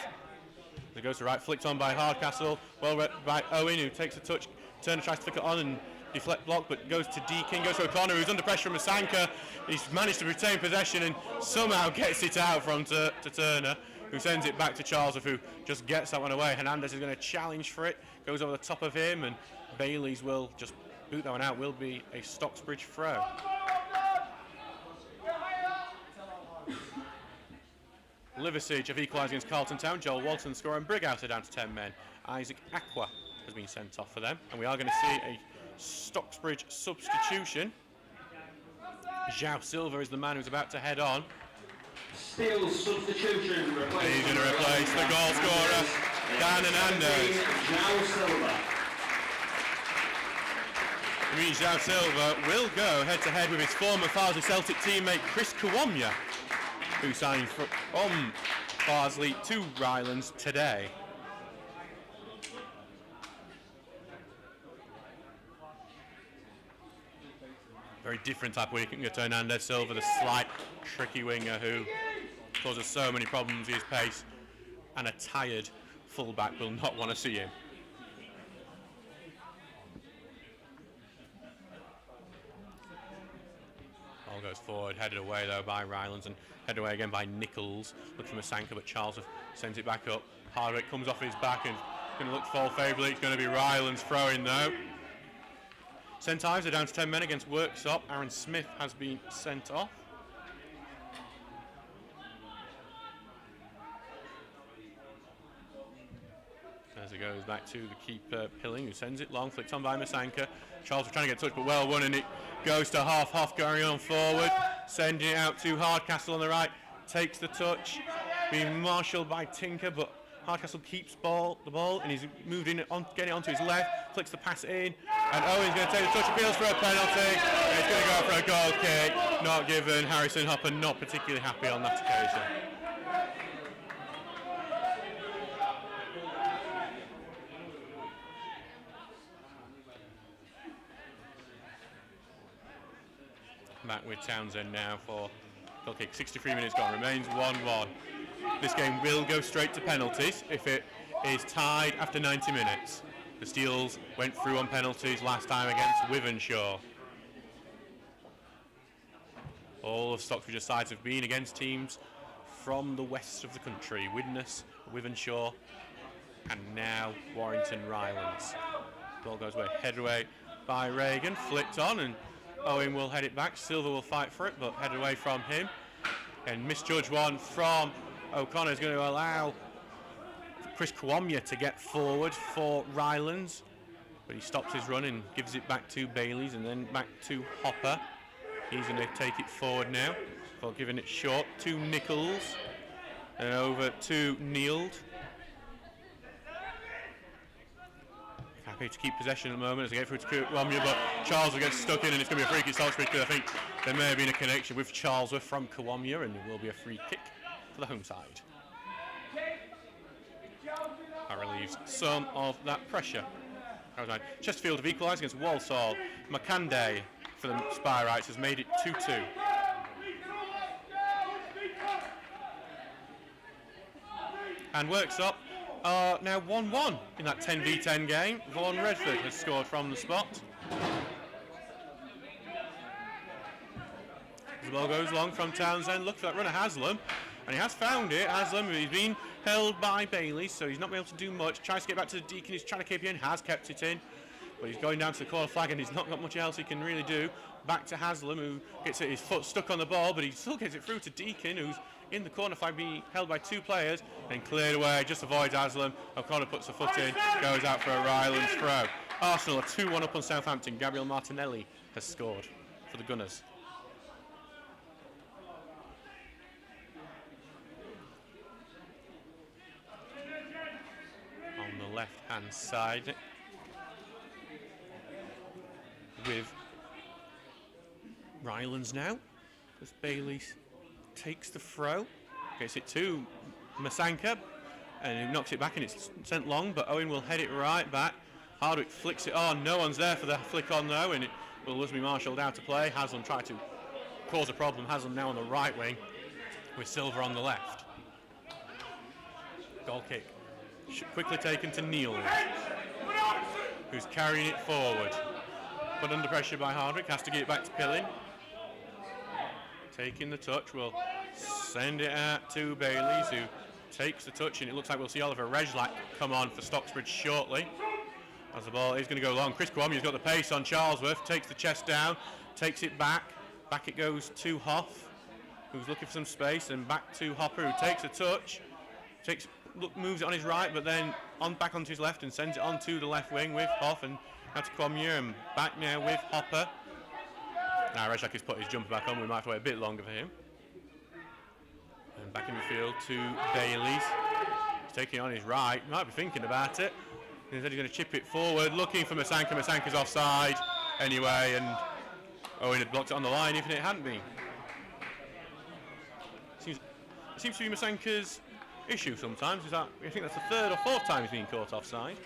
It goes to right, flicked on by Hardcastle, well read by Owen, who takes a touch. Turner tries to flick it on and deflect block, but goes to Deakin, goes to O'Connor, who's under pressure from Masanka. He's managed to retain possession and somehow gets it out from to Turner, who sends it back to Charles, who just gets that one away. Hernandez is going to challenge for it, goes over the top of him, and Bailey's will just boot that one out. Will be a Stocksbridge throw. Liversedge have equalised against Carlton Town. Joel Walton scoring. Brighouse are down to 10 men. Isaac Aqua has been sent off for them. And we are going to see a Stocksbridge substitution. João Silva is the man who's about to head on.
Still substitution.
He's going to replace the goal scorer, Dan Hernandez.
João Silva.
It means João Silva will go head-to-head with his former Farsley Celtic teammate Chris Kiwamya, who signed from Farsley to Rylands today. Very different type of winger to Hernandez. Silva, the slight, tricky winger who causes so many problems with his pace, and a tired fullback will not want to see him. Ball goes forward, headed away though by Rylands, and headed away again by Nichols. Looking for Masanka, but Charles sends it back up. Hardwick comes off his back and going to look fall favourably. It's going to be Rylands throwing though. St Ives are down to 10 men against Worksop. Aaron Smith has been sent off. As it goes back to the keeper Pilling, who sends it long, flicked on by Masanka. Charles was trying to get a touch, but well won, and it goes to Hoff going on forward, sending it out to Hardcastle on the right, takes the touch, being marshalled by Tinker, but Hardcastle keeps the ball, and he's moved in, getting it onto his left, flicks the pass in, and Owen's going to take the touch, appeals for a penalty, and it's going to go for a goal kick, not given. Harrison Hopper not particularly happy on that occasion. Back with Townsend now for goal kick. 63 minutes gone, remains 1-1. This game will go straight to penalties if it is tied after 90 minutes. The Steels went through on penalties last time against Wythenshawe. All of Stocksbridge's sides have been against teams from the west of the country. Widnes, Wythenshawe, and now Warrington Rylands. Ball goes away, headed away by Reagan, flicked on, and Owen will head it back. Silver will fight for it, but headed away from him. And misjudged one from O'Connor is going to allow Chris Kwamya to get forward for Rylands, but he stops his run and gives it back to Bailey's and then back to Hopper. He's going to take it forward now, for giving it short to Nichols and over to Neild. Happy to keep possession at the moment as they get through to Kwamya, but Charles will get stuck in and it's going to be a free kick Stocksbridge, because I think there may have been a connection with Charlesworth from Kwamya, and there will be a free kick for the home side. That relieves some of that pressure. Chesterfield have equalised against Walsall. Makande for the Spyrites has made it 2-2. And Worksop are now 1-1 in that 10v10 game. Vaughan Redford has scored from the spot. The ball goes long from Townsend. Look for that runner, Haslam. And he has found it. Haslam, he's been held by Bailey, so he's not been able to do much. Tries to get back to the Deacon, he's trying to keep it in, has kept it in. But he's going down to the corner flag and he's not got much else he can really do. Back to Haslam, who gets his foot stuck on the ball, but he still gets it through to Deacon, who's in the corner flag being held by two players, and cleared away, just avoids Haslam. O'Connor puts a foot in, goes out for a Rylands throw. Arsenal are 2-1 up on Southampton. Gabriel Martinelli has scored for the Gunners. On the left-hand side, with Rylands now, as Bailey takes the throw, gets it to Masanka, and he knocks it back and it's sent long, but Owen will head it right back. Hardwick flicks it on, no one's there for the flick on though, and it will be marshalled out to play. Haslam tried to cause a problem. Haslam now on the right wing with Silver on the left. Goal kick quickly taken to Neil, who's carrying it forward, but under pressure by Hardwick, has to get it back to Pillin. Taking the touch, will send it out to Bailey's, who takes the touch, and it looks like we'll see Oliver Rejlak come on for Stocksbridge shortly. As the ball is going to go long, Chris Kwamya's got the pace on Charlesworth, takes the chest down, takes it back it goes to Hoff, who's looking for some space, and back to Hopper, who takes a touch, moves it on his right, but then back onto his left and sends it on to the left wing with Hoff, and now to Kwamya, and back now with Hopper. Now Rejlak has put his jumper back on, we might have to wait a bit longer for him. And back in the field to Bailey's. He's taking it on his right, might be thinking about it. Instead he's going to chip it forward, looking for Masanka. Masanka's offside anyway, and Owen had blocked it on the line even if it hadn't been. It seems to be Masanka's issue sometimes. I think that's the third or fourth time he's been caught offside.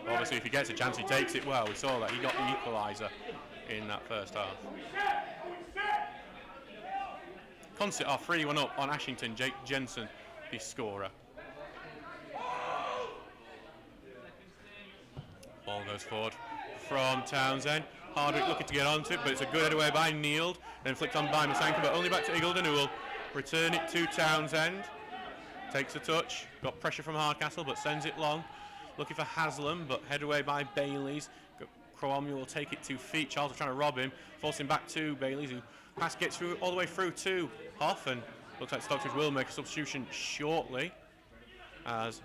Obviously, if he gets a chance, he takes it well. We saw that he got the equaliser in that first half. Concert are 3-1 up on Ashington. Jake Jensen, the scorer. Ball goes forward from Townsend. Hardwick looking to get onto it, but it's a good head away by Neild. Then flicked on by Masanka, but only back to Eagledon, who will return it to Townsend. Takes a touch. Got pressure from Hardcastle, but sends it long. Looking for Haslam, but head away by Bailey's. Kwamya will take it 2 feet. Charles is trying to rob him, forcing back to Bailey's, who pass gets through all the way through to Hoff, and looks like Stocksbridge will make a substitution shortly as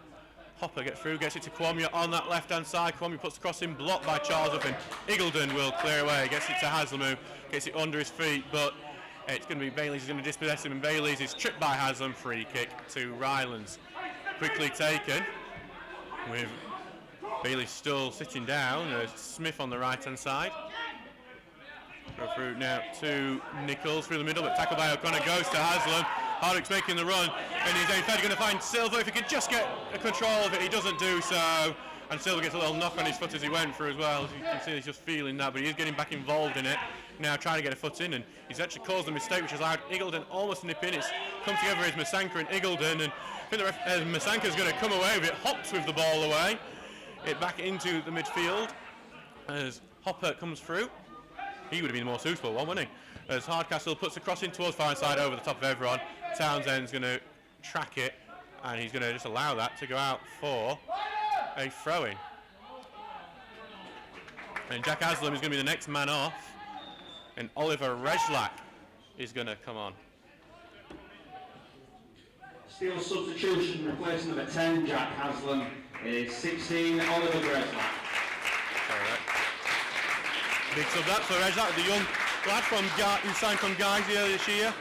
Hopper gets through, gets it to Kwamya on that left-hand side. Kwamya puts the cross in, blocked by Charles, and Eagledon will clear away. Gets it to Haslam, who gets it under his feet, but it's going to be Bailey's who's going to dispossess him, and Bailey's is tripped by Haslam. Free kick to Rylands. Quickly taken, with Bailey still sitting down. Smith on the right-hand side. Go through now to Nichols through the middle, but tackled by O'Connor, goes to Haslam. Hardwick's making the run, and he's in fact going to find Silver. If he could just get a control of it, he doesn't do so. And Silver gets a little knock on his foot as he went through as well. As you can see, he's just feeling that, but he is getting back involved in it. now trying to get a foot in, and he's actually caused a mistake which has allowed Eagledon almost to nip in. It's come together as Masanka and Eagledon, and I think Masanka's going to come away with it, hops with the ball away, it back into the midfield as Hopper comes through. He would have been the more suitable one, wouldn't he? As Hardcastle puts the cross in towards far side over the top of everyone. Townsend's going to track it, and he's going to just allow that to go out for a throw-in. And Jack Haslam is going to be the next man off, and Oliver Rejlak is going to come on.
Steel substitution, replacing number 10, Jack Haslam, is 16, Oliver Rejlak.
Big sub that for Rejlak, the young lad who signed from Guys earlier this year.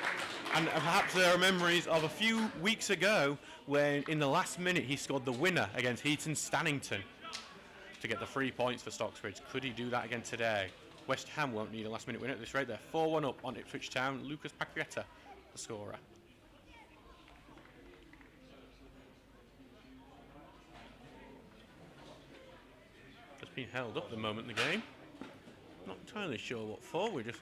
And perhaps there are memories of a few weeks ago when in the last minute he scored the winner against Heaton Stannington to get the 3 points for Stocksbridge. Could he do that again today? West Ham won't need a last minute winner at this rate. They're 4-1 up on Ipswich Town. Lucas Paqueta, the scorer. Just being held up at the moment in the game. Not entirely sure what for. We're just...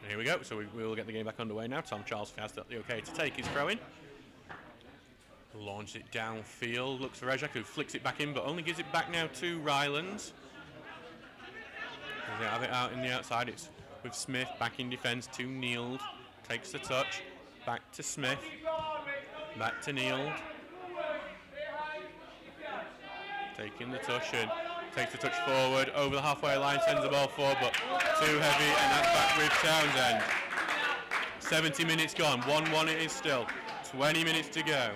Here we go. So we will get the game back underway now. Tom Charles has the okay to take his throw in. Launches it downfield. Looks for Rejak, who flicks it back in, but only gives it back now to Rylands. They have it out in the outside. It's with Smith back in defence to Neild. Takes the touch. Back to Smith. Back to Neild. Taking the touch and takes the touch forward over the halfway line, sends the ball forward, but too heavy, and that's back with Townsend. 70 minutes gone, 1-1 it is still, 20 minutes to go.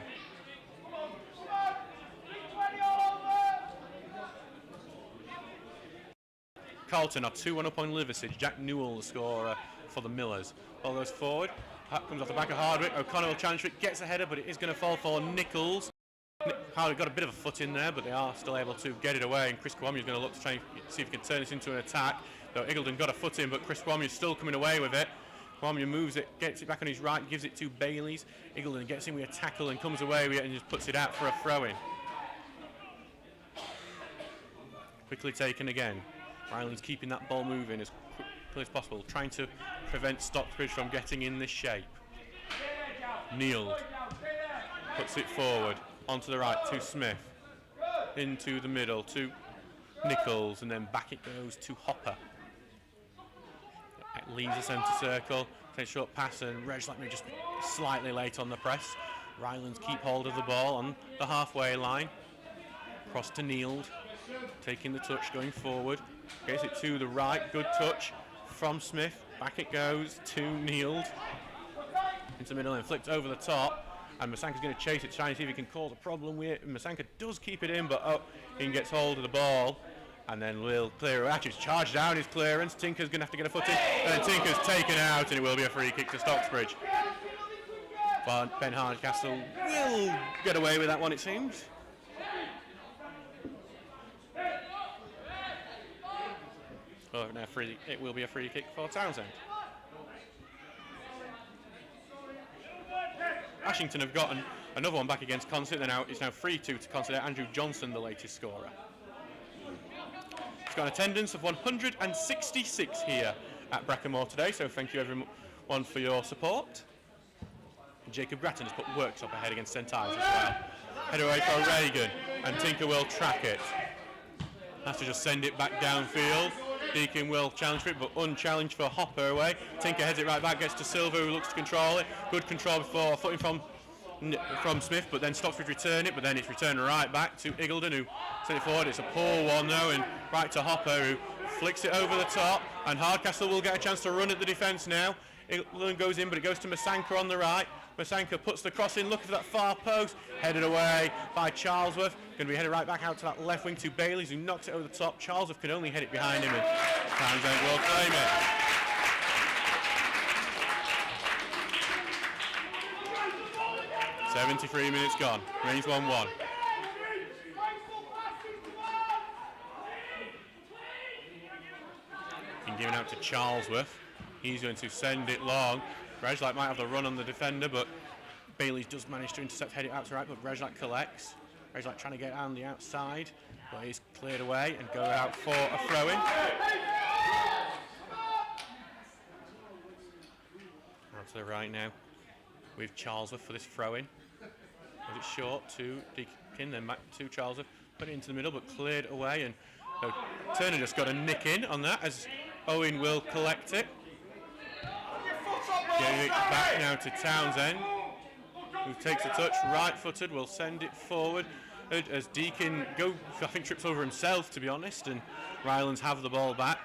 Carlton are 2-1 up on Liversedge. Jack Newell, the scorer for the Millers. Ball goes forward, comes off the back of Hardwick. O'Connor will challenge it, gets a header, but it is going to fall for Nichols. Howard got a bit of a foot in there, but they are still able to get it away, and Chris Kwame is going to look to try and see if he can turn this into an attack. Though Eagledon got a foot in, but Chris Kwame is still coming away with it. Kwame moves it, gets it back on his right, gives it to Bailey's. Eagledon gets in with a tackle and comes away with it and just puts it out for a throw-in. Quickly taken again. Rylands keeping that ball moving as quickly as possible, trying to prevent Stocksbridge from getting in this shape. Neild puts it forward. Onto the right to Smith, into the middle to Nichols, and then back it goes to Hopper. It leaves the centre circle, takes a short pass, and Rejlak may just be slightly late on the press. Rylands keep hold of the ball on the halfway line. Cross to Neild, taking the touch, going forward. Gets it to the right, good touch from Smith. Back it goes to Neild. Into the middle and flicked over the top. And Masanka's going to chase it, trying to see if he can cause a problem with it. Masanka does keep it in, but he gets hold of the ball. And then will clear. Actually, it's charged down his clearance. Tinker's going to have to get a foot in. And Tinker's taken out, and it will be a free kick to Stocksbridge. But Ben Hardcastle will get away with that one, it seems. Oh, now it will be a free kick for Townsend. Ashington have got another one back against Consett. It's now 3-2 to Consett. Andrew Johnson, the latest scorer. It's got an attendance of 166 here at Brackenmore today, so thank you everyone for your support. Jacob Grattan has put Works up ahead against St Ives as well. Head away for Reagan, and Tinker will track it. Has to just send it back downfield. Deakin will challenge for it, but unchallenged for Hopper away. Tinker heads it right back, gets to Silva, who looks to control it. Good control before footing from Smith, but then Stocksbridge return it, but then it's returned right back to Eagledon, who sent it forward. It's a poor one though, and right to Hopper, who flicks it over the top, and Hardcastle will get a chance to run at the defence now. Eagledon goes in, but it goes to Masanka on the right. Masanka puts the cross in, looking for that far post, headed away by Charlesworth. Going to be headed right back out to that left wing to Bailey's, who knocks it over the top. Charlesworth can only head it behind him, and Townsend will claim it. .73 minutes gone. Remains 1-1. Been given out to Charlesworth. He's going to send it long. Rejlak might have the run on the defender, but Bailey does manage to intercept, head it out to right, but Rejlak collects. Rejlak trying to get on the outside, But he's cleared away and go out for a throw-in. Out to the right now with Charlesworth for this throw-in. Was it short to Deakin, then back to Charlesworth. Put it into the middle, but cleared away. And Turner just got a nick in on that as Owen will collect it. Getting it back now to Townsend, who takes a touch, right-footed, will send it forward as Deakin I think trips over himself, to be honest, and Rylands have the ball back.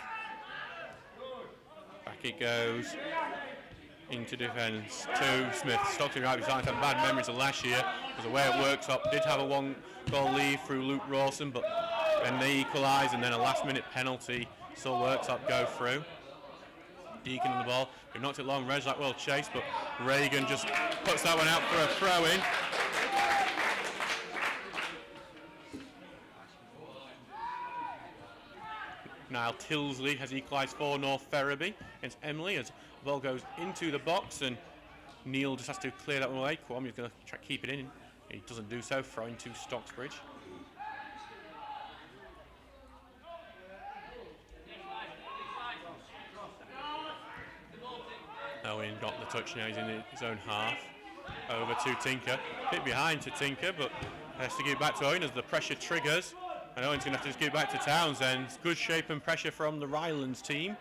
Back it goes into defence to Smith. Stockton right beside have bad memories of last year because the way it works up, did have a 1-goal lead through Luke Rawson, but then they equalise and then a last-minute penalty still works up, go through. Deakin on the ball, who knocked it long, Reslak will chase, but Reagan just puts that one out for a throw-in. Niall Tilsley has equalised for North Ferriby against Emily as the ball goes into the box and Neil just has to clear that one away. Kwame is going to try to keep it in. He doesn't do so, throwing to Stocksbridge. Owen got the touch now, he's in his own half. Over to Tinker. Bit behind to Tinker, but has to give it back to Owen as the pressure triggers. And Owen's going to have to just give it back to Townsend. Good shape and pressure from the Rylands team.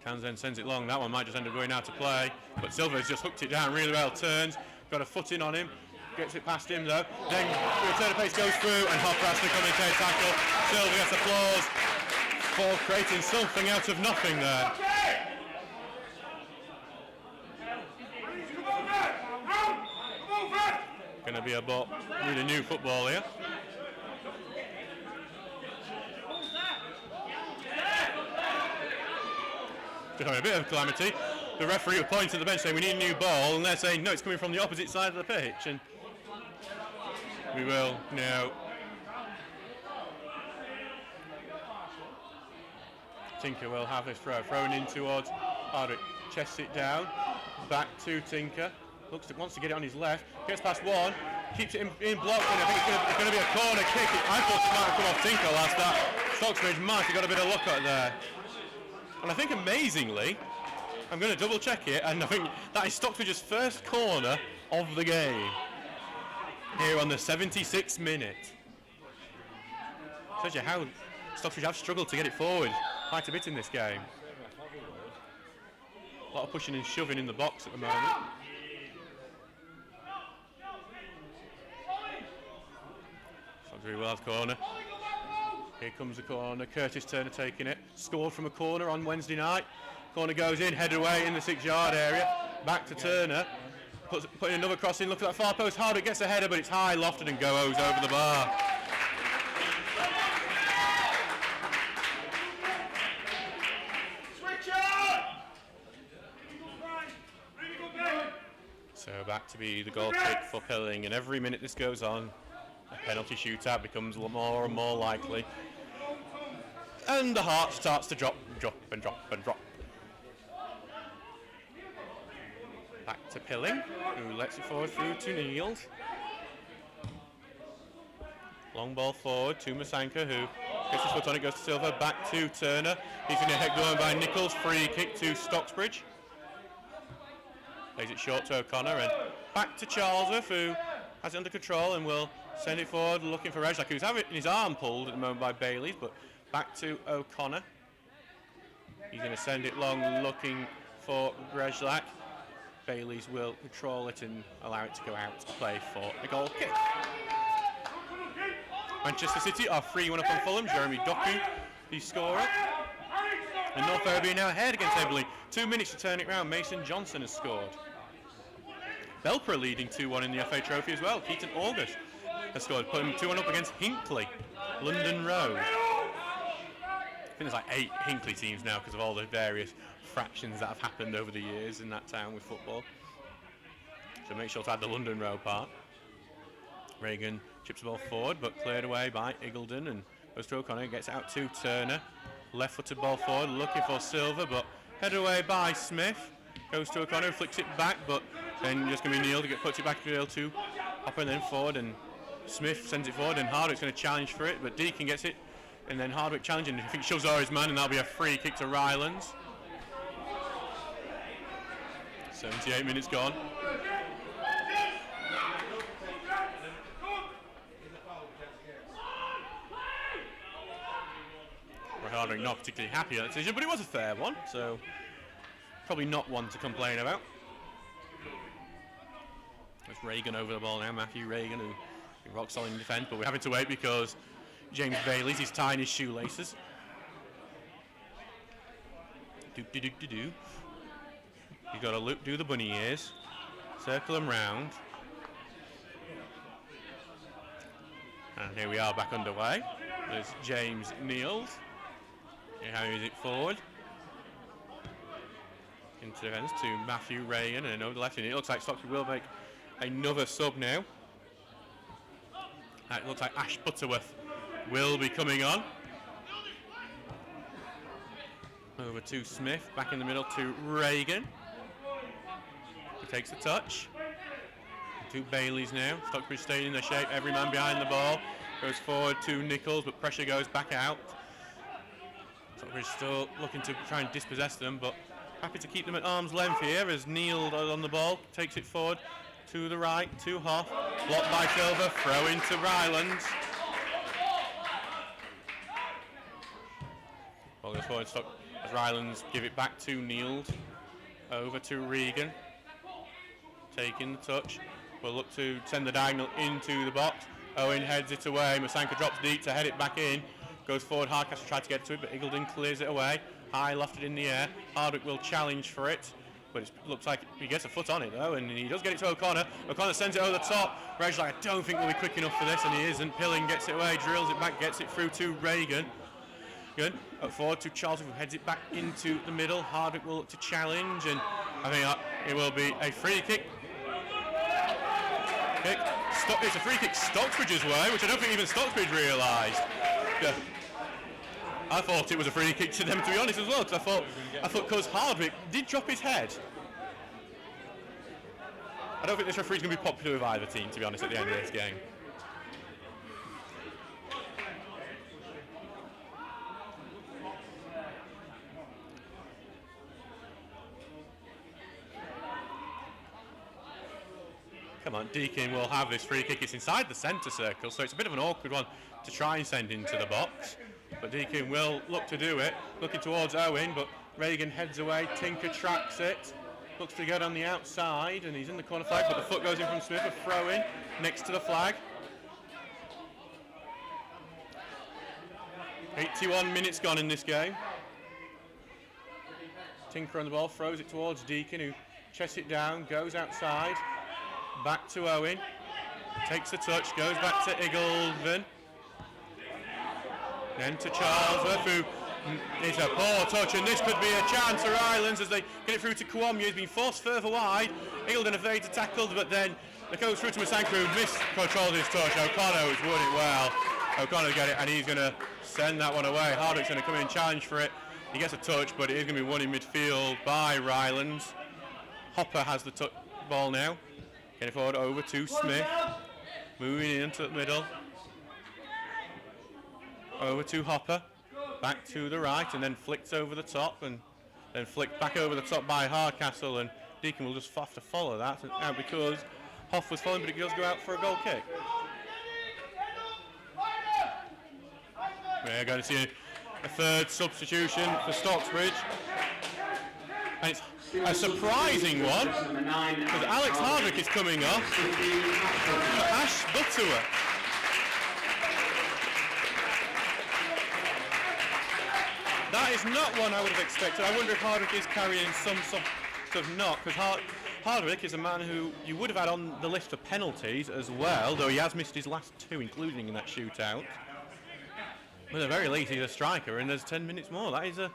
Townsend sends it long. That one might just end up going out to play. But Silver's just hooked it down really well. Turns, got a foot in on him. Gets it past him though. Then return of pace goes through and Hopper has to come and take tackle. Silver gets applause for creating something out of nothing there. Going to be about really new football here. Having a bit of calamity. The referee will point to the bench saying we need a new ball, and they're saying no, it's coming from the opposite side of the pitch, and we will now. Tinker will have this throw, thrown in towards Hardwick, chests it down, back to Tinker, wants to get it on his left, gets past one, keeps it in block, and I think it's going to be a corner kick. I thought it might have come off Tinker last that. Stocksbridge might have got a bit of luck out there. And I think amazingly, I'm going to double check it, and I think that is Stocksbridge's first corner of the game. Here on the 76th minute. Shows you how Stocksbridge have struggled to get it forward quite a bit in this game. A lot of pushing and shoving in the box at the moment. Stocksbridge will have corner. Here comes the corner, Curtis Turner taking it, scored from a corner on Wednesday night. Corner goes in, headed away in the 6-yard area, back to Turner, putting another cross in, look at that far post, Hardwick gets a header, but it's high, lofted and goes over the bar. So back to be the goal kick for Pilling, and every minute this goes on, a penalty shootout becomes more and more likely. And the heart starts to drop, drop and drop and drop. Back to Pilling, who lets it forward through to Niels. Long ball forward to Masanka, who gets his foot on it, goes to Silver, back to Turner. He's going to head going by Nichols, free kick to Stocksbridge. Plays it short to O'Connor, and back to Charlesworth, who has it under control and will send it forward, looking for Reslak, who's having his arm pulled at the moment by Bailey's, but back to O'Connor. He's going to send it long, looking for Reslak. Bailey's will control it and allow it to go out to play for a goal kick. Manchester City are 3-1 up on Fulham. Jeremy Doku, the scorer. And North Ferriby now ahead against Eberly. 2 minutes to turn it round. Mason Johnson has scored. Belper leading 2-1 in the FA Trophy as well. Keaton August has scored, putting 2-1 up against Hinckley, London Road. I think there's like 8 Hinckley teams now because of all the various fractions that have happened over the years in that town with football. So make sure to add the London Road part. Reagan chips the ball forward, but cleared away by Iggulden and goes to O'Connor, gets out to Turner. Left-footed ball forward, looking for Silver, but headed away by Smith. Goes to O'Connor, flicks it back, but then just going to be Neil to puts it back to Neil to Hopper and then forward, and Smith sends it forward and Hardwick's going to challenge for it, but Deacon gets it, and then Hardwick challenging, I think shoves over his man, and that'll be a free kick to Rylands. 78 minutes gone. Hardwick not particularly happy with that decision, but it was a fair one, so probably not one to complain about. It's Reagan over the ball now, Matthew Reagan, who rock solid in defence, but we're having to wait because James Bailey's tying his shoelaces. You've got to do the bunny ears, circle them round, and here we are back underway. There's James kneeled. How is it forward? Into defence to Matthew Reagan, and over the left, and it looks like Stocksbridge will make another sub now. It looks like Ash Butterworth will be coming on. Over to Smith, back in the middle to Reagan. He takes the touch. To Bailey's now. Stocksbridge staying in their shape, every man behind the ball. Goes forward to Nichols, but pressure goes back out. Stocksbridge still looking to try and dispossess them, but happy to keep them at arm's length here as Neil on the ball, takes it forward to the right, to Hoff, blocked by Silver, throw into Rylands. Ball goes forward, as Rylands give it back to Neil, over to Regan, taking the touch, will look to send the diagonal into the box. Owen heads it away, Masanka drops deep to head it back in. Goes forward, Hardcastle tried to get to it, but Eagledon clears it away. High lofted in the air. Hardwick will challenge for it, but it looks like he gets a foot on it though, and he does get it to O'Connor. O'Connor sends it over the top. Reg's like, I don't think we'll be quick enough for this, and he isn't. Pilling gets it away, drills it back, gets it through to Reagan. Good. Up forward to Charles, who heads it back into the middle. Hardwick will look to challenge, and I think it will be a free kick. It's a free kick Stocksbridge's way, which I don't think even Stocksbridge realised. Yeah. I thought it was a free kick to them, to be honest, as well, because I thought because Hardwick did drop his head. I don't think this referee's going to be popular with either team, to be honest, at the end of this game. Come on, Deakin will have this free kick. It's inside the centre circle, so it's a bit of an awkward one to try and send into the box. But Deakin will look to do it, looking towards Owen, but Reagan heads away, Tinker tracks it, looks to get on the outside, and he's in the corner flag, but the foot goes in from Smith, a throw in next to the flag. 81 minutes gone in this game. Tinker on the ball, throws it towards Deakin, who chests it down, goes outside, back to Owen, takes the touch, goes back to Eagledon. Then to Charlesworth, who is a poor touch, and this could be a chance for Rylands as they get it through to Kwame, who's been forced further wide. Eagledon evaded tackled, but then they go through to Masanka, who miscontrolled his touch. O'Connor has won it well. O'Connor get it, and he's going to send that one away. Hardwick's going to come in and challenge for it. He gets a touch, but it is going to be won in midfield by Rylands. Hopper has the ball now. Getting forward over to Smith. Moving into the middle. Over to Hopper, back to the right, and then flicked over the top, and then flicked back over the top by Hardcastle, and Deakin will just have to follow that out because Hoff was following, but it does go out for a goal kick. We're going to see a third substitution for Stocksbridge, and it's a surprising one because Alex Hardwick is coming off for Ash Butterworth. That is not one I would have expected. I wonder if Hardwick is carrying some sort of knock, because Hardwick is a man who you would have had on the list for penalties as well, though he has missed his last two, including in that shootout. But at the very least, he's a striker, and there's 10 minutes more. That is a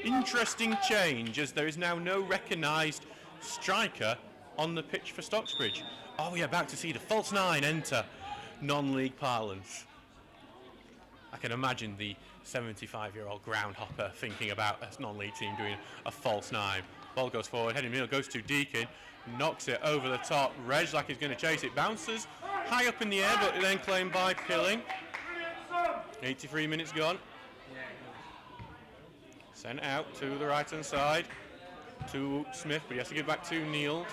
interesting change, as there is now no recognised striker on the pitch for Stocksbridge. Oh, we are about to see the false nine enter non-league parlance. I can imagine the 75-year-old groundhopper thinking about a non-league team doing a false nine. Ball goes forward, heading middle, goes to Deakin, knocks it over the top. Reg like he's going to chase it, bounces high up in the air, but then claimed by Pilling. 83 minutes gone. Sent out to the right-hand side to Smith, but he has to give back to Neal.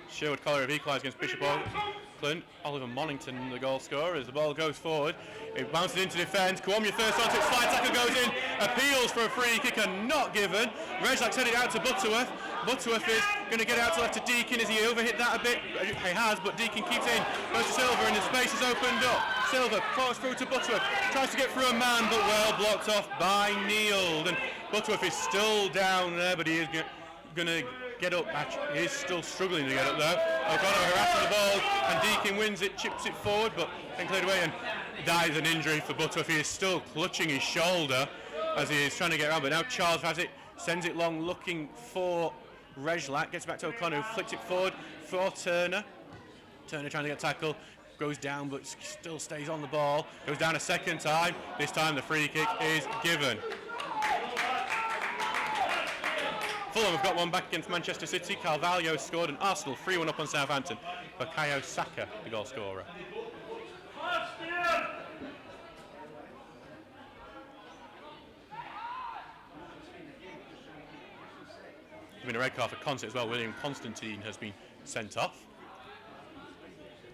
Sherwood Collier have equalised against Bishop Auckland. Oliver Monington, the goal scorer, as the ball goes forward. It bounces into defence. Kwame first onto it, slide tackle goes in. Appeals for a free kick and not given. Rejlak sent it out to Butterworth. Butterworth is going to get it out to left to Deakin. Has he overhit that a bit? He has, but Deakin keeps in. Goes to Silver and the space is opened up. Silver floats through to Butterworth. Tries to get through a man, but well blocked off by Neal. And Butterworth is still down there, but he is going to get up. Actually, he is still struggling to get up though. O'Connor harassing the ball, and Deakin wins it, chips it forward, but then cleared away, and that is an injury for Butterworth. He is still clutching his shoulder as he is trying to get around, but now Charles has it, sends it long, looking for Rejlak, gets back to O'Connor, who flicks it forward for Turner. Turner trying to get tackle, goes down but still stays on the ball, goes down a second time. This time the free kick is given. Fulham have got one back against Manchester City. Carvalho scored, and Arsenal 3-1 up on Southampton. Bukayo Saka, the goal scorer. There's been a red card for Concert as well. William Constantine has been sent off.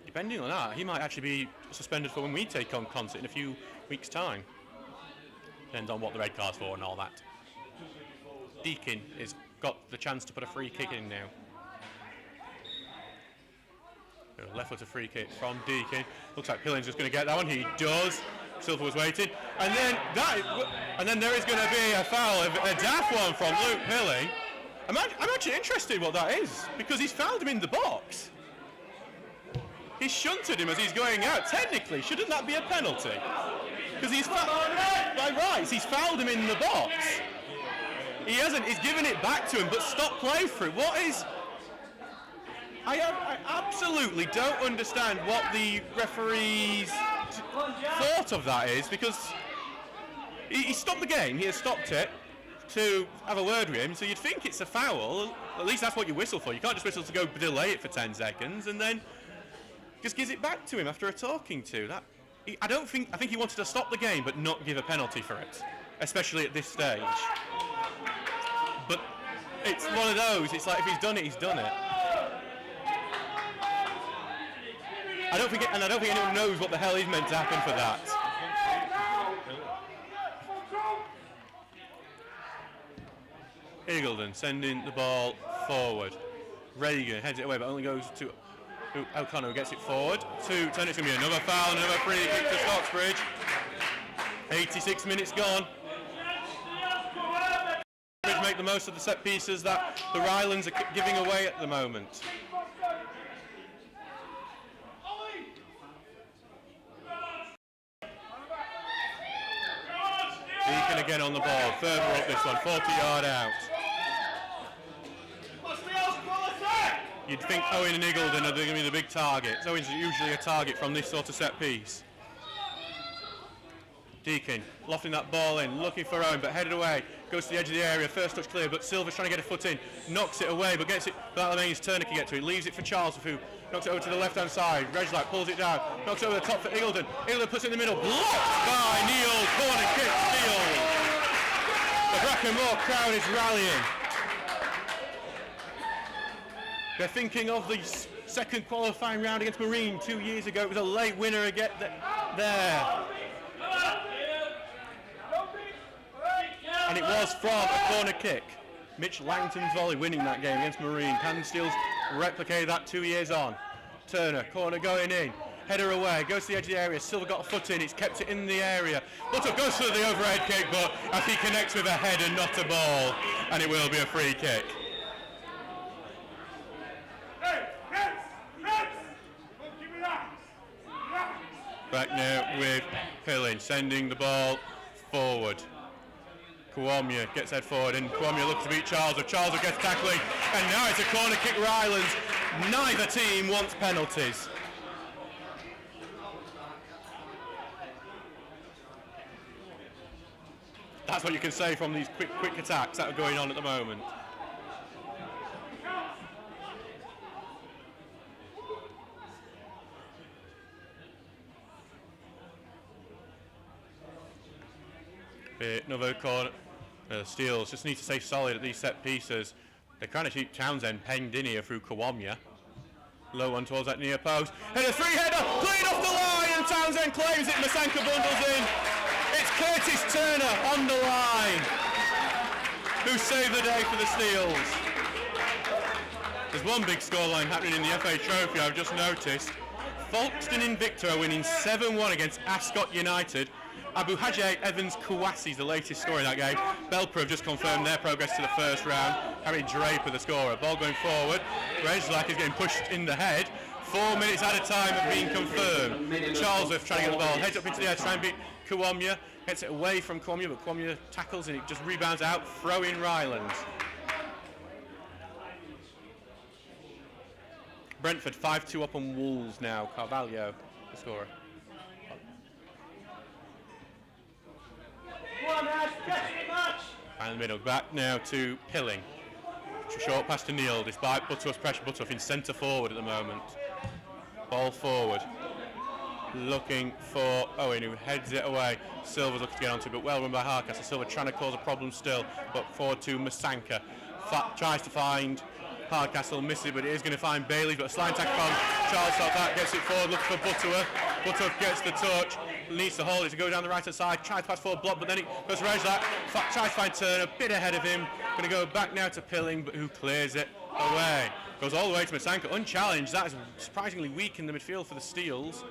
Depending on that, he might actually be suspended for when we take on Concert in a few weeks' time. Depends on what the red card's for and all that. Deakin has got the chance to put a free kick in now. Left foot a free kick from Deakin. Looks like Pilling's just going to get that one. He does. Silver was waiting, and then there is going to be a foul, a daft one from Luke Pilling. I'm actually interested in what that is, because he's fouled him in the box. He's shunted him as he's going out. Technically, shouldn't that be a penalty? Because he's by rights, he's fouled him in the box. He hasn't. He's given it back to him, but stop play through. What is? I absolutely don't understand what the referee's thought of that is, because he stopped the game. He has stopped it to have a word with him. So you'd think it's a foul. At least that's what you whistle for. You can't just whistle to go delay it for 10 seconds and then just gives it back to him after a talking to. I think he wanted to stop the game but not give a penalty for it, especially at this stage. But it's one of those. It's like if he's done it, he's done it. I don't think anyone knows what the hell is meant to happen for that. Eagledon sending the ball forward. Reagan heads it away, but only goes to O'Connor, who gets it forward to Turner. It's going to be another foul, another free kick to Stocksbridge. 86 minutes gone. Make the most of the set pieces that the Rylands are giving away at the moment. Deakin again on the ball, further up this one, 40-yard out. You'd think Owen and Eagledon are going to be the big targets. Owen's usually a target from this sort of set piece. Deakin lofting that ball in, looking for Owen, but headed away. Goes to the edge of the area, first touch clear, but Silver's trying to get a foot in, knocks it away, but gets it. That means Turner can get to it, leaves it for Charles, who knocks it over to the left-hand side. Rejlak pulls it down, knocks it over the top for Eagledon. Eagledon puts it in the middle, blocked by Neal. Corner kick, Neal. The Brackenmore crowd is rallying. They're thinking of the second qualifying round against Marine 2 years ago. It was a late winner again there. And it was from a corner kick. Mitch Langton's volley winning that game against Marine. Pansteel's replicated that 2 years on. Turner, corner going in. Header away, goes to the edge of the area. Silver got a foot in, it's kept it in the area. Buttock goes for the overhead kick, but as he connects with a head and not a ball, and it will be a free kick. Back now with Pilling, sending the ball forward. Kwame gets head forward, and Kwame looks to beat Charles. Charles gets tackling, and now it's a corner kick Rylands. Neither team wants penalties. That's what you can say from these quick attacks that are going on at the moment. Another corner. Steels just need to stay solid at these set pieces. They're trying to keep Townsend penned in here through Kawamya. Low one towards that near post. Header, three-header, clean off the line, and Townsend claims it. Masanka bundles in. It's Curtis Turner on the line, who saved the day for the Steels. There's one big scoreline happening in the FA Trophy I've just noticed. Folkestone Invicta are winning 7-1 against Ascot United. Abu Hajj Evans Kouassi is the latest scorer in that game. Belper have just confirmed their progress to the first round. Harry Draper the scorer. Ball going forward. Rejlak is getting pushed in the head. 4 minutes at a time have been confirmed. Charlesworth trying to get the ball. Heads up into the air, trying to beat Kawamya. Gets it away from Kawamya, but Kawamya tackles and it just rebounds out. Throw in Rylands. Brentford 5-2 up on Wolves now. Carvalho, the scorer. And the middle, back now to Pilling. Short pass to Neil, despite Butterworth's pressure. Butterworth in centre forward at the moment. Ball forward. Looking for Owen, who heads it away. Silver's looking to get onto it, but well run by Hardcastle. Silver trying to cause a problem still, but forward to Masanka. Tries to find Hardcastle, misses it, but it is going to find Bailey. But a slide tackle on Charles stops that, gets it forward, looking for Butterworth. Butterworth gets the touch, needs to hold it to go down the right hand side, tries to pass forward, block, but then it goes to Rejlak, tries to find Turner, a bit ahead of him. Going to go back now to Pilling, but who clears it away. Goes all the way to Masanka, unchallenged. That is surprisingly weak in the midfield for the Steels.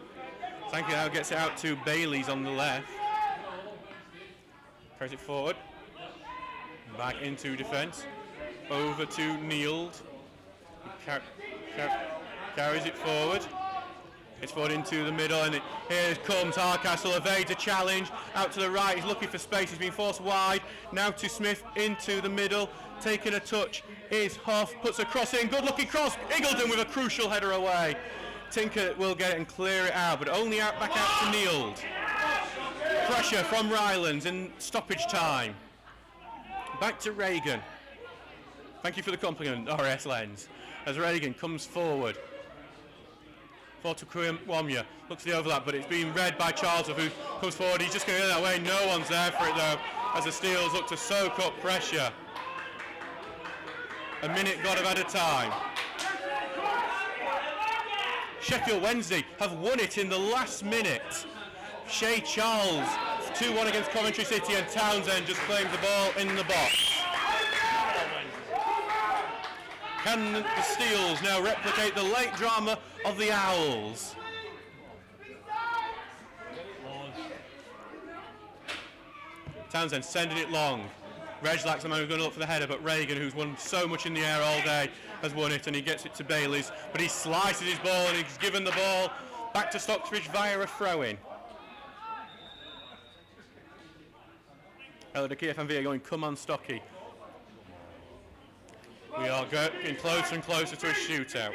Masanka now gets it out to Bailey's on the left. Carries it forward. Back into defence. Over to Neild. Carries it forward. It's forward into the middle, and here comes Hardcastle, evades a challenge, out to the right, he's looking for space, he's been forced wide, now to Smith, into the middle, taking a touch, is Hoff, puts a cross in, good looking cross, Eagledon with a crucial header away. Tinker will get it and clear it out, but only back out to Neild. Pressure from Rylands in stoppage time. Back to Reagan. Thank you for the compliment, RS Lens. As Reagan comes forward. For to Kawamya, looks at the overlap, but it's being read by Charles, who comes forward. He's just going to go that way. No one's there for it though, as the Steels look to soak up pressure. A minute got at a time. Sheffield Wednesday have won it in the last minute. Shea Charles 2-1 against Coventry City, and Townsend just claims the ball in the box. Can the Steels now replicate the late drama of the Owls? Townsend sending it long. Rejlak's the man who's going to look for the header, but Reagan, who's won so much in the air all day, has won it, and he gets it to Bailey's, but he slices his ball and he's given the ball back to Stocksbridge via a throw-in. El Daki FMV are going, come on Stocky. We are getting closer and closer to a shootout.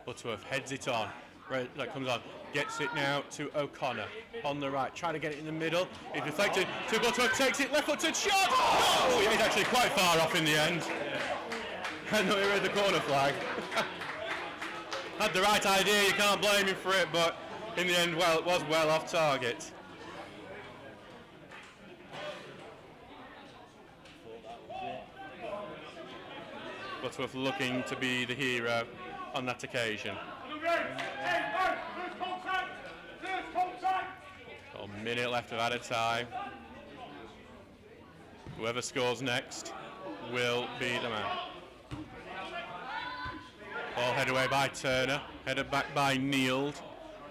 Butterworth heads it on. Right, that comes on. Gets it now to O'Connor on the right. Trying to get it in the middle. It's deflected to Butterworth. Takes it left-footed shot. Oh, yeah, he's actually quite far off in the end. I know he read the corner flag. Had the right idea, you can't blame him for it, but in the end, well, it was well off target. Butterworth looking to be the hero on that occasion. A minute left of added time. Whoever scores next will be the man. Ball headed away by Turner, headed back by Neild,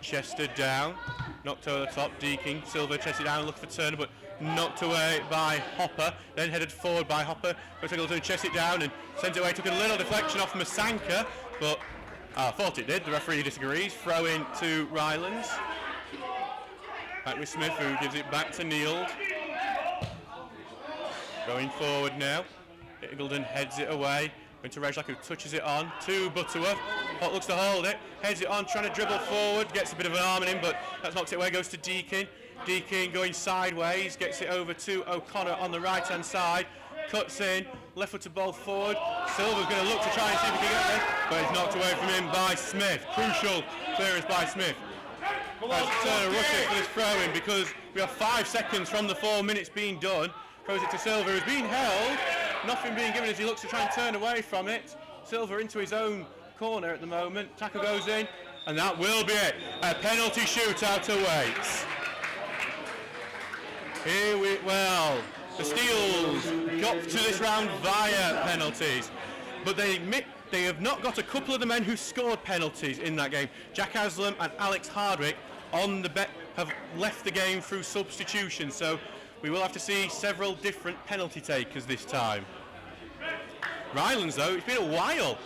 chested down, knocked over the top, Deaking, Silver chested down, looked for Turner, but knocked away by Hopper, then headed forward by Hopper, to chest it down and sent it away, took a little deflection off Masanka, but I thought it did, the referee disagrees, throw in to Rylands, back with Smith, who gives it back to Neild, going forward now, Eagledon heads it away, into Rejlak, who touches it on to Butterworth, looks to hold it, heads it on, trying to dribble forward, gets a bit of an arm in him, but that knocks it away, goes to Deakin. Deakin going sideways, gets it over to O'Connor on the right hand side, cuts in, left footed ball forward. Silver's going to look to try and see if he can get there, but it's knocked away from him by Smith. Crucial clearance by Smith. As Turner rushes for this throw-in because we have 5 seconds from the 4 minutes being done. Throws it to Silver, who's being held. Nothing being given as he looks to try and turn away from it. Silver into his own corner at the moment. Tackle goes in, and that will be it. A penalty shootout awaits. The Steels got to this round via penalties, but they have not got a couple of the men who scored penalties in that game. Jack Haslam and Alex Hardwick on the bet have left the game through substitution, so we will have to see several different penalty takers this time. Rylands, though, it's been a while.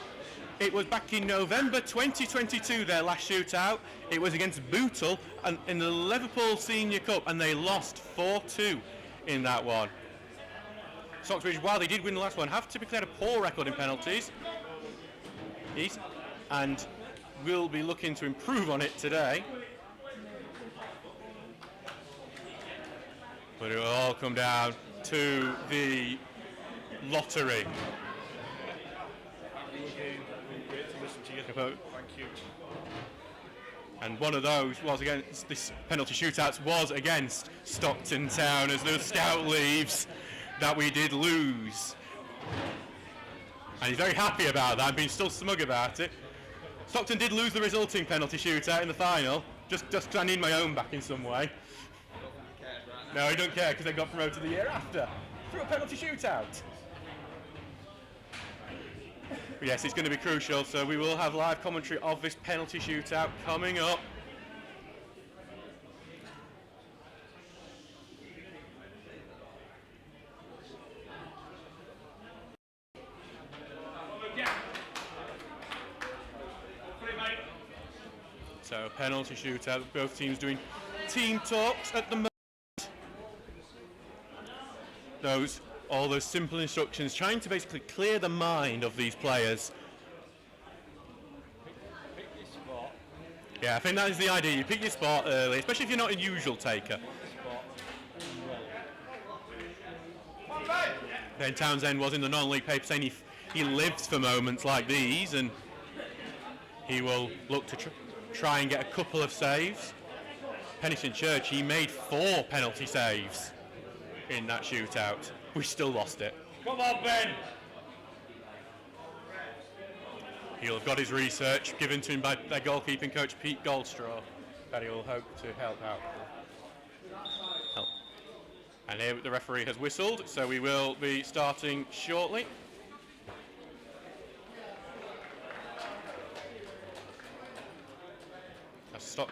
It was back in November 2022, their last shootout. It was against Bootle and in the Liverpool Senior Cup, and they lost 4-2 in that one. Stocksbridge, while they did win the last one, have typically had a poor record in penalties, and will be looking to improve on it today. But it will all come down to the lottery. Thank you. And one of those was against this penalty shootouts was against Stockton Town as the scout leaves that we did lose. And he's very happy about that, being still smug about it. Stockton did lose the resulting penalty shootout in the final, just because I need my own back in some way. No, he don't care because they got promoted the year after through a penalty shootout. Yes, it's going to be crucial, so we will have live commentary of this penalty shootout coming up. So, penalty shootout, both teams doing team talks at the moment. All those simple instructions, trying to basically clear the mind of these players.
Pick your spot.
Yeah, I think that is the idea. You pick your spot early, especially if you're not a usual taker. Then Townsend was in the non-league paper saying he lives for moments like these, and he will look to try and get a couple of saves. Pennington Church, he made 4 penalty saves in that shootout. We still lost it.
Come on, Ben!
He'll have got his research given to him by their goalkeeping coach Pete Goldstraw that he'll hope to help out. And here the referee has whistled, so we will be starting shortly.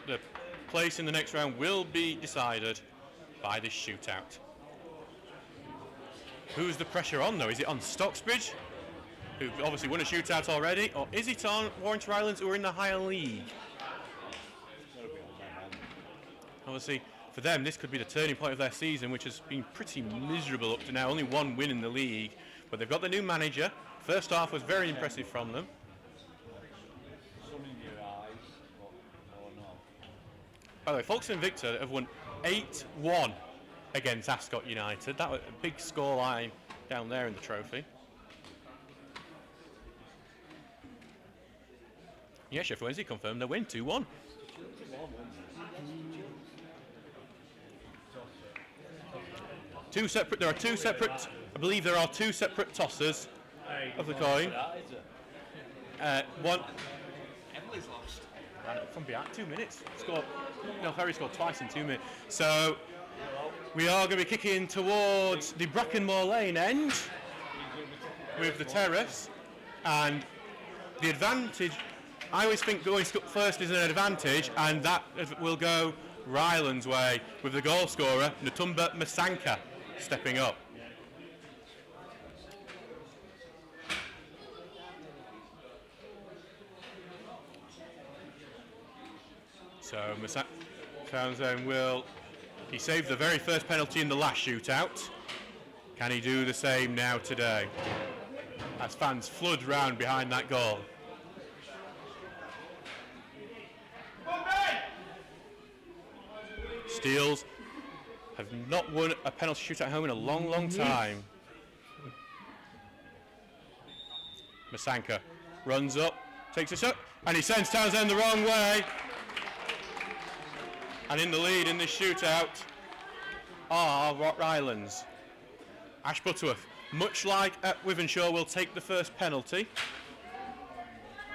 The place in the next round will be decided by this shootout. Who's the pressure on, though? Is it on Stocksbridge, who've obviously won a shootout already, or is it on Warrington Rylands, who are in the higher league? Obviously, for them, this could be the turning point of their season, which has been pretty miserable up to now. Only 1 win in the league, but they've got the new manager. First half was very impressive from them.
Sun in your eyes, or not?
By the way, Folkestone Victor have won 8-1 against Ascot United. That was a big score line down there in the trophy. Yeah, Sheffield Wednesday confirmed their win 2-1. There are two separate. I believe there are 2 separate tossers of the coin. One.
Emily's lost.
From behind 2 minutes. Ferry scored twice in 2 minutes. So we are going to be kicking towards the Brackenmore Lane end with the terrace, and the advantage. I always think going first is an advantage, and that will go Rylands' way with the goal scorer Natumba Masanka stepping up. So Townsend he saved the very first penalty in the last shootout. Can he do the same now today? As fans flood round behind that goal. Steels have not won a penalty shootout at home in a long, long time. Masanka runs up, takes a shot, and he sends Townsend the wrong way. And in the lead in this shootout are Rylands. Ash Butterworth, much like at Wythenshawe, will take the first penalty.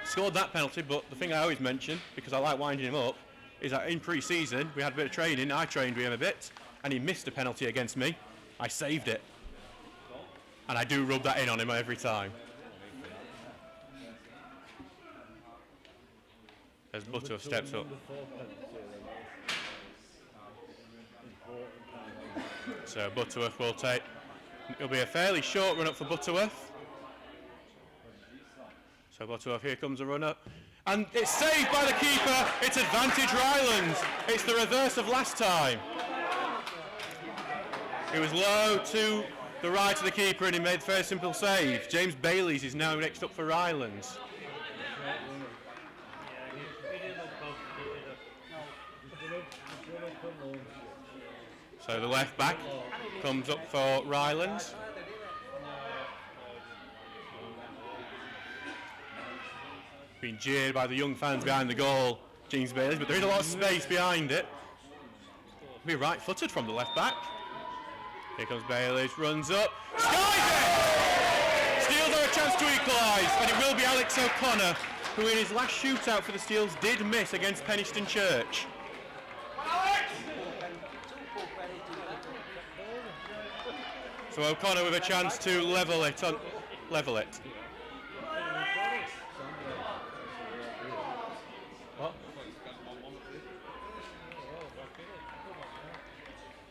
Scored that penalty, but the thing I always mention, because I like winding him up, is that in pre-season we had a bit of training. I trained with him a bit, and he missed a penalty against me. I saved it, and I do rub that in on him every time. As Butterworth steps up. So Butterworth will take, it'll be a fairly short run up for Butterworth. So Butterworth, here comes a run up. And it's saved by the keeper. It's advantage Rylands. It's the reverse of last time. It was low to the right of the keeper and he made the very simple save. James Bailey's is now next up for Rylands. So the left back comes up for Rylands. Being jeered by the young fans behind the goal, James Bailey, but there is a lot of space behind it. Be right-footed from the left back. Here comes Bailey, runs up, skies it! Steels have a chance to equalise, and it will be Alex O'Connor, who in his last shootout for the Steels did miss against Penistone Church. So O'Connor with a chance to level it. What?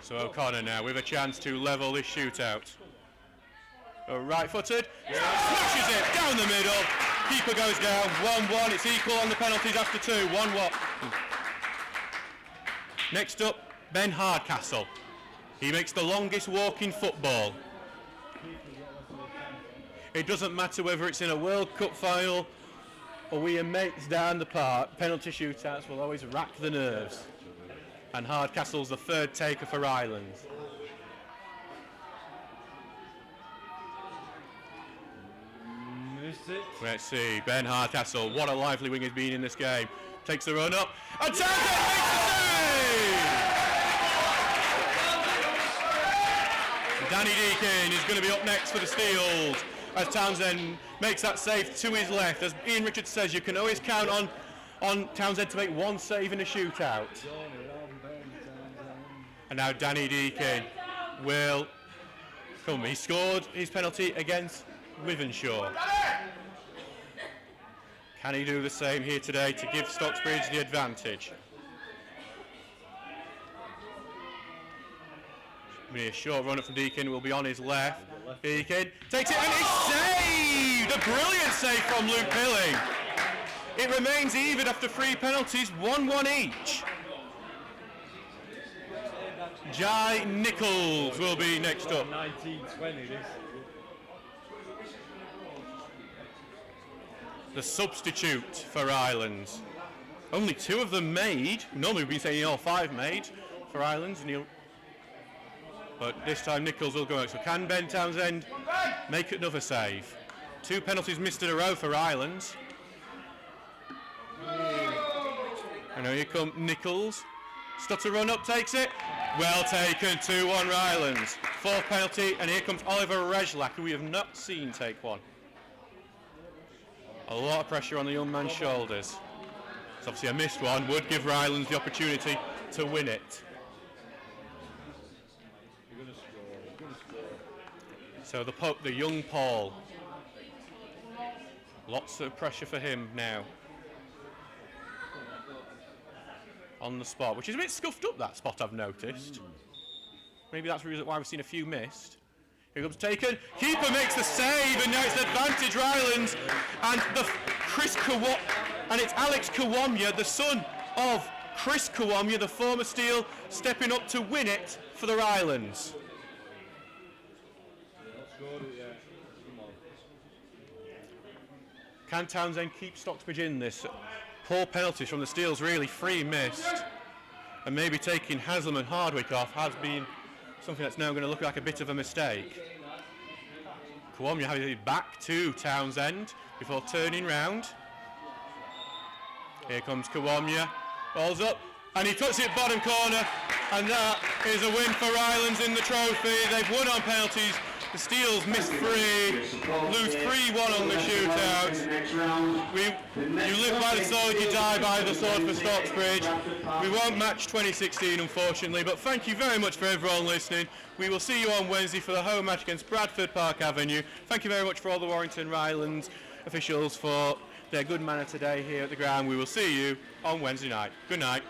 So O'Connor now with a chance to level this shootout. Right-footed, smashes it down the middle. Keeper goes down. 1-1. It's equal on the penalties after 2. 1-1. Next up, Ben Hardcastle. He makes the longest walk in football. It doesn't matter whether it's in a World Cup final or we are mates down the park, penalty shootouts will always rack the nerves. And Hardcastle's the third taker for Rylands. Let's see, Ben Hardcastle, what a lively wing he's been in this game. Takes the run up, and Townsend makes the save! Danny Deakin is going to be up next for the Steels as Townsend makes that save to his left. As Ian Richards says, you can always count on Townsend to make one save in a shootout. And now Danny Deakin will come. He scored his penalty against Wythenshawe. Can he do the same here today to give Stocksbridge the advantage? A short run up from Deakin will be on his left. Deakin takes it and it's saved! A brilliant save from Luke Pilling. It remains even after 3 penalties, 1-1 each. Jai Nichols will be next up.
1920 this.
The substitute for Rylands. Only 2 of them made. Normally we've been saying all 5 made for Rylands. But this time Nichols will go out. So can Ben Townsend make another save? 2 penalties missed in a row for Rylands. And now here comes Nichols. Stutter run up, takes it. Well taken, 2-1 Rylands. 4th penalty, and here comes Oliver Rejlak, who we have not seen take one. A lot of pressure on the young man's shoulders. So obviously a missed one would give Rylands the opportunity to win it. So the young Paul. Lots of pressure for him now. On the spot, which is a bit scuffed up, that spot, I've noticed. Maybe that's the reason why we've seen a few missed. Here comes taken. Keeper makes the save, and now it's advantage Rylands. And it's Alex Kawamya, the son of Chris Kawamya, the former Steel, stepping up to win it for the Rylands. Can Townsend keep Stocksbridge in this? Poor penalties from the Steels, really. 3 missed. and maybe taking Haslam and Hardwick off has been something that's now going to look like a bit of a mistake. Kwamya having it back to Townsend before turning round. Here comes Kwamya, balls up, and he puts it bottom corner, and that is a win for Rylands in the trophy. They've won on penalties. The Steels missed 3, lose 3-1 on the shootout. You live by the sword, you die by the sword for Stocksbridge. We won't match 2016 unfortunately, but thank you very much for everyone listening. We will see you on Wednesday for the home match against Bradford Park Avenue. Thank you very much for all the Warrington Rylands officials for their good manner today here at the ground. We will see you on Wednesday night. Good night.